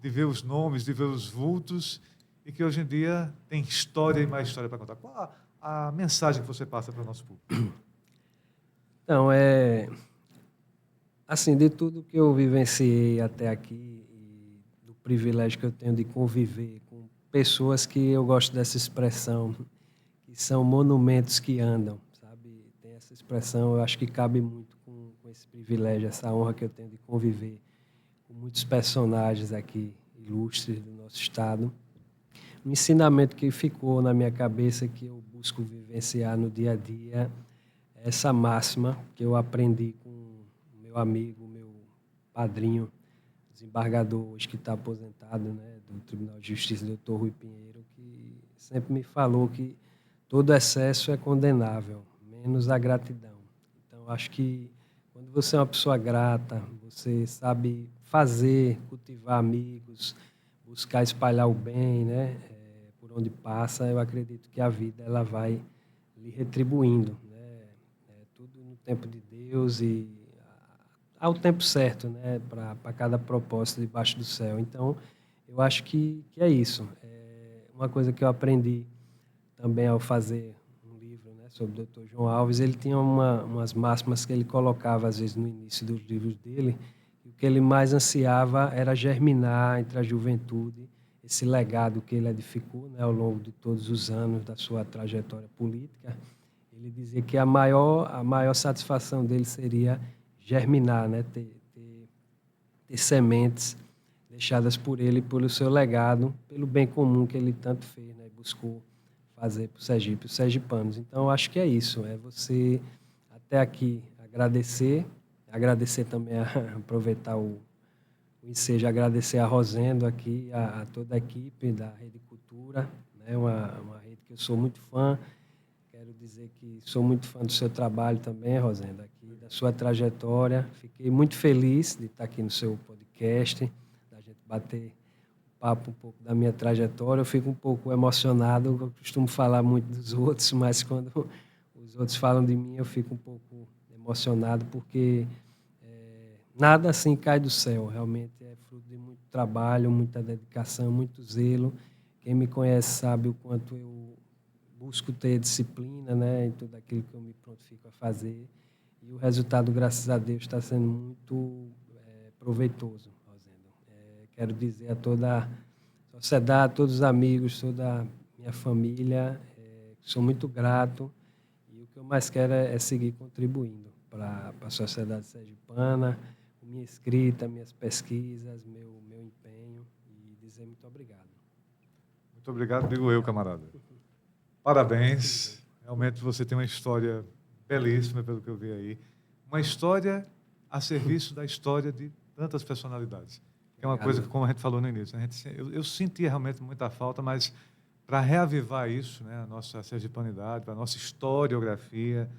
de ver os nomes, de ver os vultos, e que hoje em dia tem história e mais história para contar. Qual a mensagem que você passa para o nosso público? Então, assim, de tudo que eu vivenciei até aqui, e do privilégio que eu tenho de conviver com pessoas que eu gosto dessa expressão, que são monumentos que andam, sabe? Tem essa expressão, eu acho que cabe muito com esse privilégio, essa honra que eu tenho de conviver com muitos personagens aqui ilustres do nosso estado. Um ensinamento que ficou na minha cabeça, que eu busco vivenciar no dia a dia, é essa máxima que eu aprendi com o meu amigo, meu padrinho, desembargador, hoje que está aposentado, né, do Tribunal de Justiça, doutor Rui Pinheiro, que sempre me falou que todo excesso é condenável, menos a gratidão. Então, acho que quando você é uma pessoa grata, você sabe fazer, cultivar amigos, buscar espalhar o bem, né, por onde passa, eu acredito que a vida ela vai lhe retribuindo, né, tudo no tempo de Deus e ao tempo certo, né, para cada propósito debaixo do céu. Então, eu acho que é isso. Uma coisa que eu aprendi também ao fazer um livro, né, sobre o Dr. João Alves, ele tinha umas máximas que ele colocava, às vezes, no início dos livros dele, e o que ele mais ansiava era germinar entre a juventude esse legado que ele edificou, né, ao longo de todos os anos da sua trajetória política. Ele dizia que a maior satisfação dele seria germinar, né, ter sementes deixadas por ele, pelo seu legado, pelo bem comum que ele tanto fez, né, e buscou fazer para o Sergipe, os sergipanos. Então, eu acho que é isso, é você, até aqui, agradecer também, aproveitar o ensejo, agradecer a Rosendo aqui, a toda a equipe da Rede Cultura, né, uma rede que eu sou muito fã. Quero dizer que sou muito fã do seu trabalho também, Rosendo, aqui, da sua trajetória. Fiquei muito feliz de estar aqui no seu podcast, da gente bater papo um pouco da minha trajetória. Eu fico um pouco emocionado, eu costumo falar muito dos outros, mas quando os outros falam de mim, eu fico um pouco emocionado, porque nada assim cai do céu. Realmente é fruto de muito trabalho, muita dedicação, muito zelo. Quem me conhece sabe o quanto eu busco ter disciplina, né, em tudo aquilo que eu me prontifico a fazer. E o resultado, graças a Deus, está sendo muito proveitoso, Rosendo. Quero dizer a toda a sociedade, a todos os amigos, toda a minha família, que sou muito grato, e o que eu mais quero é seguir contribuindo para a sociedade sergipana, com minha escrita, minhas pesquisas, meu empenho, e dizer muito obrigado. Muito obrigado, digo eu, camarada. Parabéns. Realmente você tem uma história belíssima, pelo que eu vi aí. Uma história a serviço da história de tantas personalidades. Que é uma coisa que, como a gente falou no início, eu sentia realmente muita falta, mas para reavivar isso, né, a nossa sergipanidade, a nossa historiografia,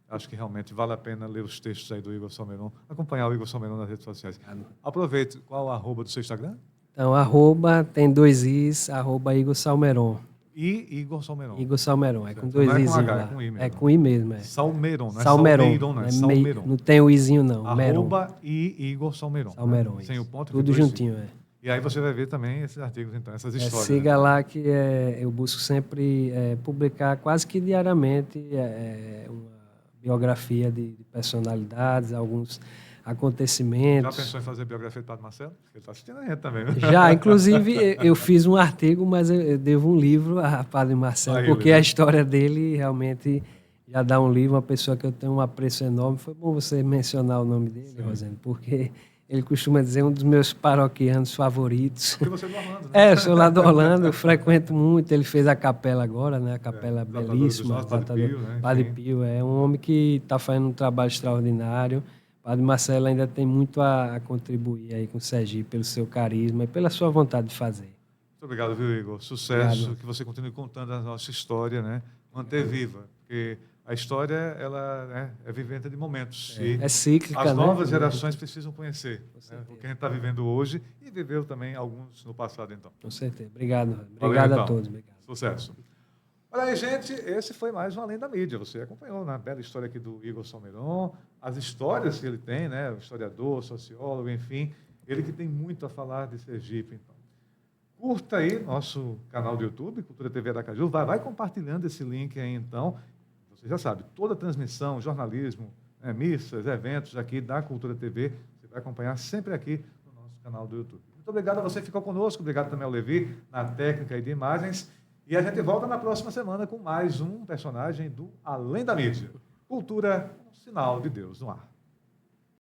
acho que realmente vale a pena ler os textos aí do Igor Salmeron, acompanhar o Igor Salmeron nas redes sociais. Aproveite, qual a arroba do seu Instagram? Então, arroba, tem 2 is, arroba Igor Salmeron. E Igor Salmeron. Igor Salmeron, é com Certo. 2 Não é com izinhos H, lá. é com I mesmo. É com I mesmo, é. Salmeron, não é Salmeron. Salmeiron, não é Salmeron. Não tem o izinho, não. Arroba e Igor Salmeron. Salmeron, né? Sem o ponto. Tudo juntinho, é. E aí você vai ver também esses artigos, então, essas histórias. Siga né? lá que eu busco sempre publicar quase que diariamente uma biografia de personalidades, alguns acontecimentos. Já pensou em fazer biografia do Padre Marcelo? Ele está assistindo a gente também. Né? Já, inclusive, eu fiz um artigo, mas eu devo um livro a Padre Marcelo, porque a história dele realmente já dá um livro, uma pessoa que eu tenho um apreço enorme. Foi bom você mencionar o nome dele, Rosendo, porque ele costuma dizer um dos meus paroquianos favoritos. Porque você é do Orlando, né? Eu sou lá do Orlando, eu frequento muito. Ele fez a capela agora, né? A capela belíssima. Padre Pio, é um homem que está fazendo um trabalho extraordinário. Padre Marcelo ainda tem muito a contribuir aí com o Sergipe, pelo seu carisma e pela sua vontade de fazer. Muito obrigado, viu, Igor? Sucesso, obrigado. Que você continue contando a nossa história, né? Manter viva, porque a história ela, né, é vivente de momentos. E É cíclica, as né? novas gerações precisam conhecer, Com né, certeza. o que a gente está vivendo hoje e viveu também alguns no passado, então. Com certeza. Obrigado. Valeu, Obrigado a então. todos. Obrigado. Sucesso. Olha aí, gente, esse foi mais um Além da Mídia. Você acompanhou na bela história aqui do Igor Salmeron, as histórias que ele tem, né? O historiador, sociólogo, enfim, ele que tem muito a falar de Sergipe, então. Curta aí nosso canal do YouTube, Cultura TV Aracaju, vai compartilhando esse link aí, então. Você já sabe, toda transmissão, jornalismo, né, missas, eventos aqui da Cultura TV, você vai acompanhar sempre aqui no nosso canal do YouTube. Muito obrigado a você que ficou conosco, obrigado também ao Levi, na técnica e de imagens. E a gente volta na próxima semana com mais um personagem do Além da Mídia. Cultura, um sinal de Deus no ar.